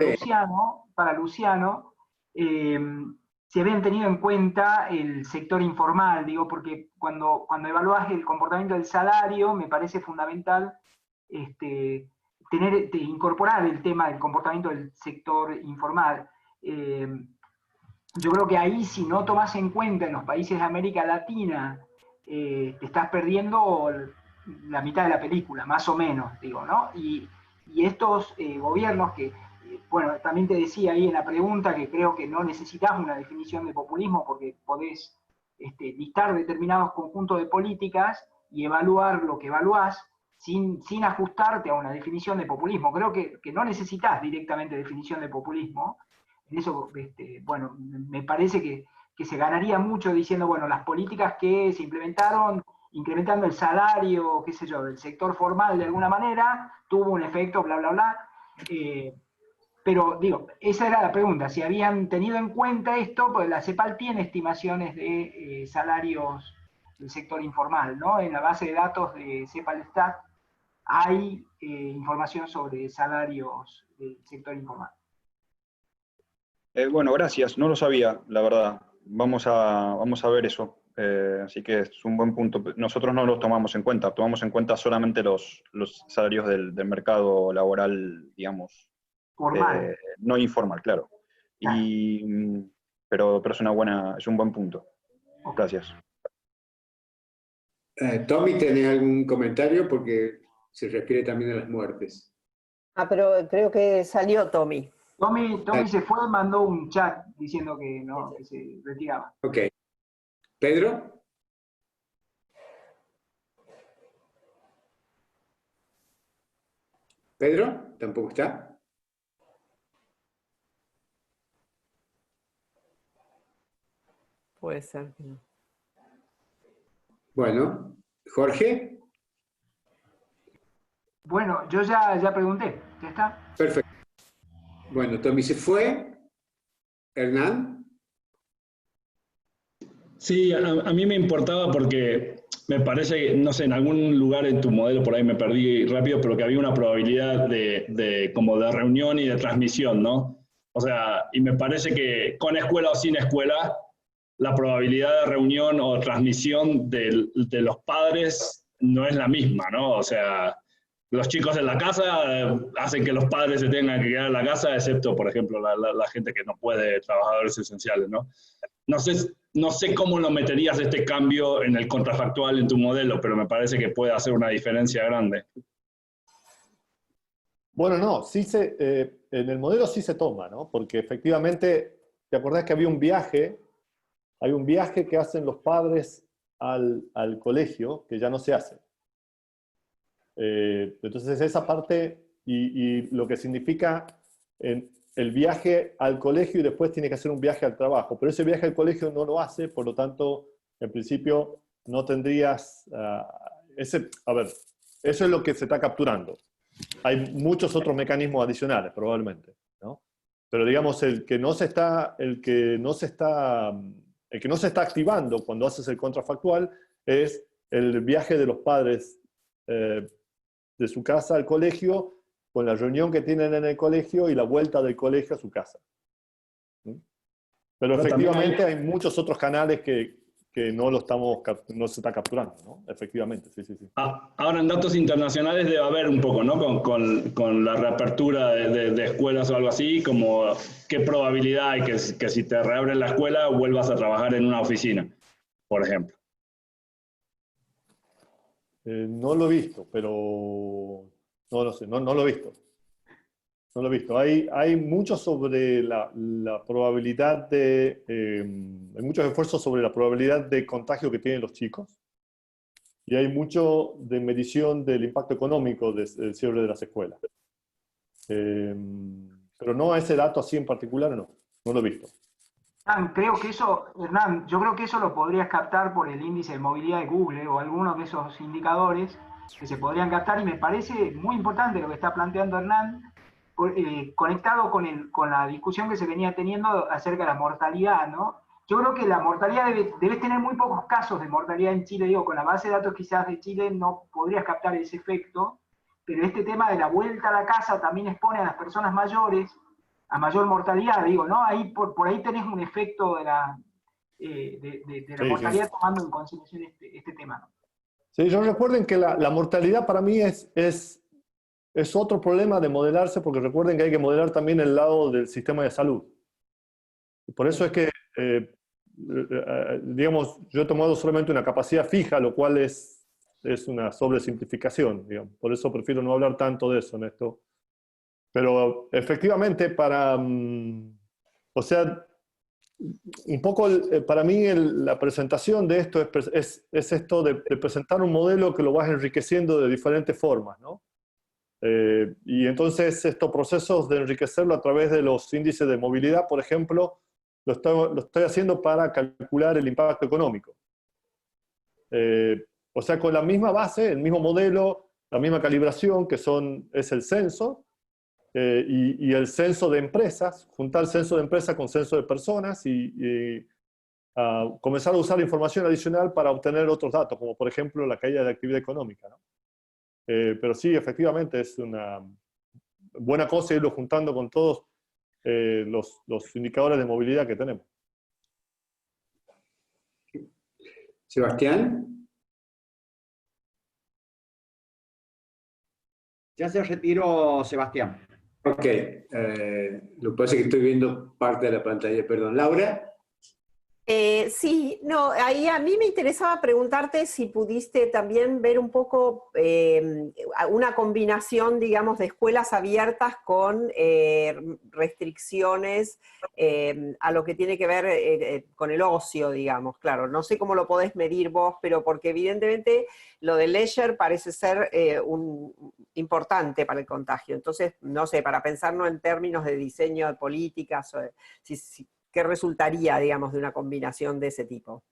Luciano, si habían tenido en cuenta el sector informal, digo, porque cuando evaluás el comportamiento del salario, me parece fundamental incorporar el tema del comportamiento del sector informal. Yo creo que ahí, si no tomás en cuenta en los países de América Latina, te estás perdiendo la mitad de la película, más o menos, digo, ¿no? Y estos gobiernos que, bueno, también te decía ahí en la pregunta que creo que no necesitas una definición de populismo, porque podés listar determinados conjuntos de políticas y evaluar lo que evaluás sin ajustarte a una definición de populismo. Creo que no necesitas directamente definición de populismo. En eso, bueno, me parece que se ganaría mucho diciendo, bueno, las políticas que se implementaron incrementando el salario, qué sé yo, del sector formal de alguna manera, tuvo un efecto, bla, bla, bla. Pero, digo, esa era la pregunta, si habían tenido en cuenta esto, pues la CEPAL tiene estimaciones de salarios del sector informal, ¿no? En la base de datos de CEPAL-Stat hay información sobre salarios del sector informal. Bueno, gracias, no lo sabía, la verdad. Vamos a ver eso. Así que es un buen punto. Nosotros no los tomamos en cuenta, tomamos en cuenta solamente los salarios del mercado laboral, digamos, formal. No informal, claro. Pero es un buen punto. Gracias. Tommy, ¿tenés algún comentario? Porque se refiere también a las muertes. Pero creo que salió Tommy. Tommy se fue y mandó un chat diciendo que no, que se retiraba. Ok. ¿Pedro? ¿Pedro? ¿Tampoco está? Puede ser. Bueno, Jorge. Bueno, yo ya pregunté, ¿ya está? Perfecto. Bueno, Tommy se fue. Hernán. Sí, a mí me importaba porque me parece, no sé, en algún lugar en tu modelo, por ahí me perdí rápido, pero que había una probabilidad como de reunión y de transmisión, ¿no? O sea, y me parece que con escuela o sin escuela, la probabilidad de reunión o transmisión de los padres no es la misma, ¿no? O sea, los chicos en la casa hacen que los padres se tengan que quedar en la casa, excepto, por ejemplo, la gente que no puede, trabajadores esenciales, ¿no? No sé cómo lo meterías este cambio en el contrafactual en tu modelo, pero me parece que puede hacer una diferencia grande. Bueno, no, en el modelo sí se toma, ¿no? Porque efectivamente, ¿te acordás que había un viaje? Hay un viaje que hacen los padres al colegio que ya no se hace. Entonces esa parte y lo que significa el viaje al colegio y después tiene que hacer un viaje al trabajo. Pero ese viaje al colegio no lo hace, por lo tanto, en principio no tendrías... a ver, eso es lo que se está capturando. Hay muchos otros mecanismos adicionales, probablemente, ¿no? Pero digamos, el que no se está activando cuando haces el contrafactual es el viaje de los padres de su casa al colegio, con la reunión que tienen en el colegio y la vuelta del colegio a su casa. ¿Sí? Pero efectivamente hay muchos otros canales que no se está capturando, ¿no? Efectivamente, sí. Ahora, en datos internacionales debe haber un poco, ¿no? Con la reapertura de escuelas o algo así, como qué probabilidad hay que si te reabren la escuela vuelvas a trabajar en una oficina, por ejemplo. No lo he visto, pero no lo sé, no lo he visto. No lo he visto. Hay mucho sobre la probabilidad hay muchos esfuerzos sobre la probabilidad de contagio que tienen los chicos. Y hay mucho de medición del impacto económico del cierre de las escuelas. Pero no a ese dato así en particular, no lo he visto. Hernán, yo creo que eso lo podrías captar por el índice de movilidad de Google o algunos de esos indicadores que se podrían captar, y me parece muy importante lo que está planteando Hernán, conectado con la discusión que se venía teniendo acerca de la mortalidad, ¿no? Yo creo que la mortalidad debes tener muy pocos casos de mortalidad en Chile, digo, con la base de datos quizás de Chile no podrías captar ese efecto, pero este tema de la vuelta a la casa también expone a las personas mayores a mayor mortalidad, digo, ¿no? Ahí por ahí tenés un efecto de la mortalidad tomando en consideración este tema, ¿no? Sí, yo recuerden que la mortalidad para mí es otro problema de modelarse, porque recuerden que hay que modelar también el lado del sistema de salud. Por eso es que, digamos, yo he tomado solamente una capacidad fija, lo cual es una sobresimplificación, digamos. Por eso prefiero no hablar tanto de eso en esto. Pero efectivamente, o sea, un poco para mí la presentación de esto es esto de presentar un modelo que lo vas enriqueciendo de diferentes formas, ¿no? Y entonces estos procesos de enriquecerlo a través de los índices de movilidad, por ejemplo, lo estoy haciendo para calcular el impacto económico. O sea, con la misma base, el mismo modelo, la misma calibración, que es el censo, y el censo de empresas, juntar censo de empresas con censo de personas y comenzar a usar información adicional para obtener otros datos, como por ejemplo la caída de actividad económica, ¿no? Pero sí, efectivamente es una buena cosa irlo juntando con todos los indicadores de movilidad que tenemos. Sebastián. Ya se retiró Sebastián. Ok, lo que pasa es que estoy viendo parte de la pantalla, perdón. Laura. Sí, no, ahí a mí me interesaba preguntarte si pudiste también ver un poco una combinación, digamos, de escuelas abiertas con restricciones a lo que tiene que ver con el ocio, digamos. Claro, no sé cómo lo podés medir vos, pero porque evidentemente lo de leisure parece ser importante para el contagio. Entonces, no sé, para pensarlo en términos de diseño de políticas, ¿qué resultaría, digamos, de una combinación de ese tipo?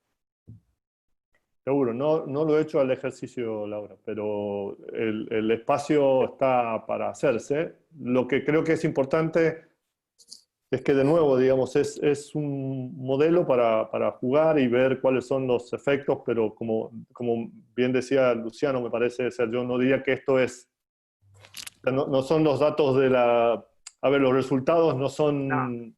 Seguro, no lo he hecho al ejercicio, Laura, pero el espacio está para hacerse. Lo que creo que es importante es que de nuevo, digamos, es un modelo para jugar y ver cuáles son los efectos, pero como bien decía Luciano, me parece, yo no diría que esto es, no son los datos de la, a ver, los resultados no son,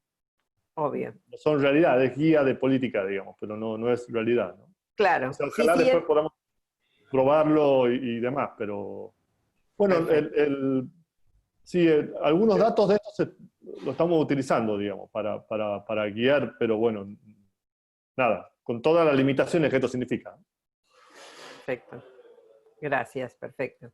obvio. No son realidad, es guía de política, digamos, pero no es realidad, ¿no? Claro. O sea, ojalá después podamos probarlo y demás, pero bueno, algunos datos de estos lo estamos utilizando, digamos, para guiar, pero bueno, nada, con todas las limitaciones que esto significa. Perfecto. Gracias, perfecto.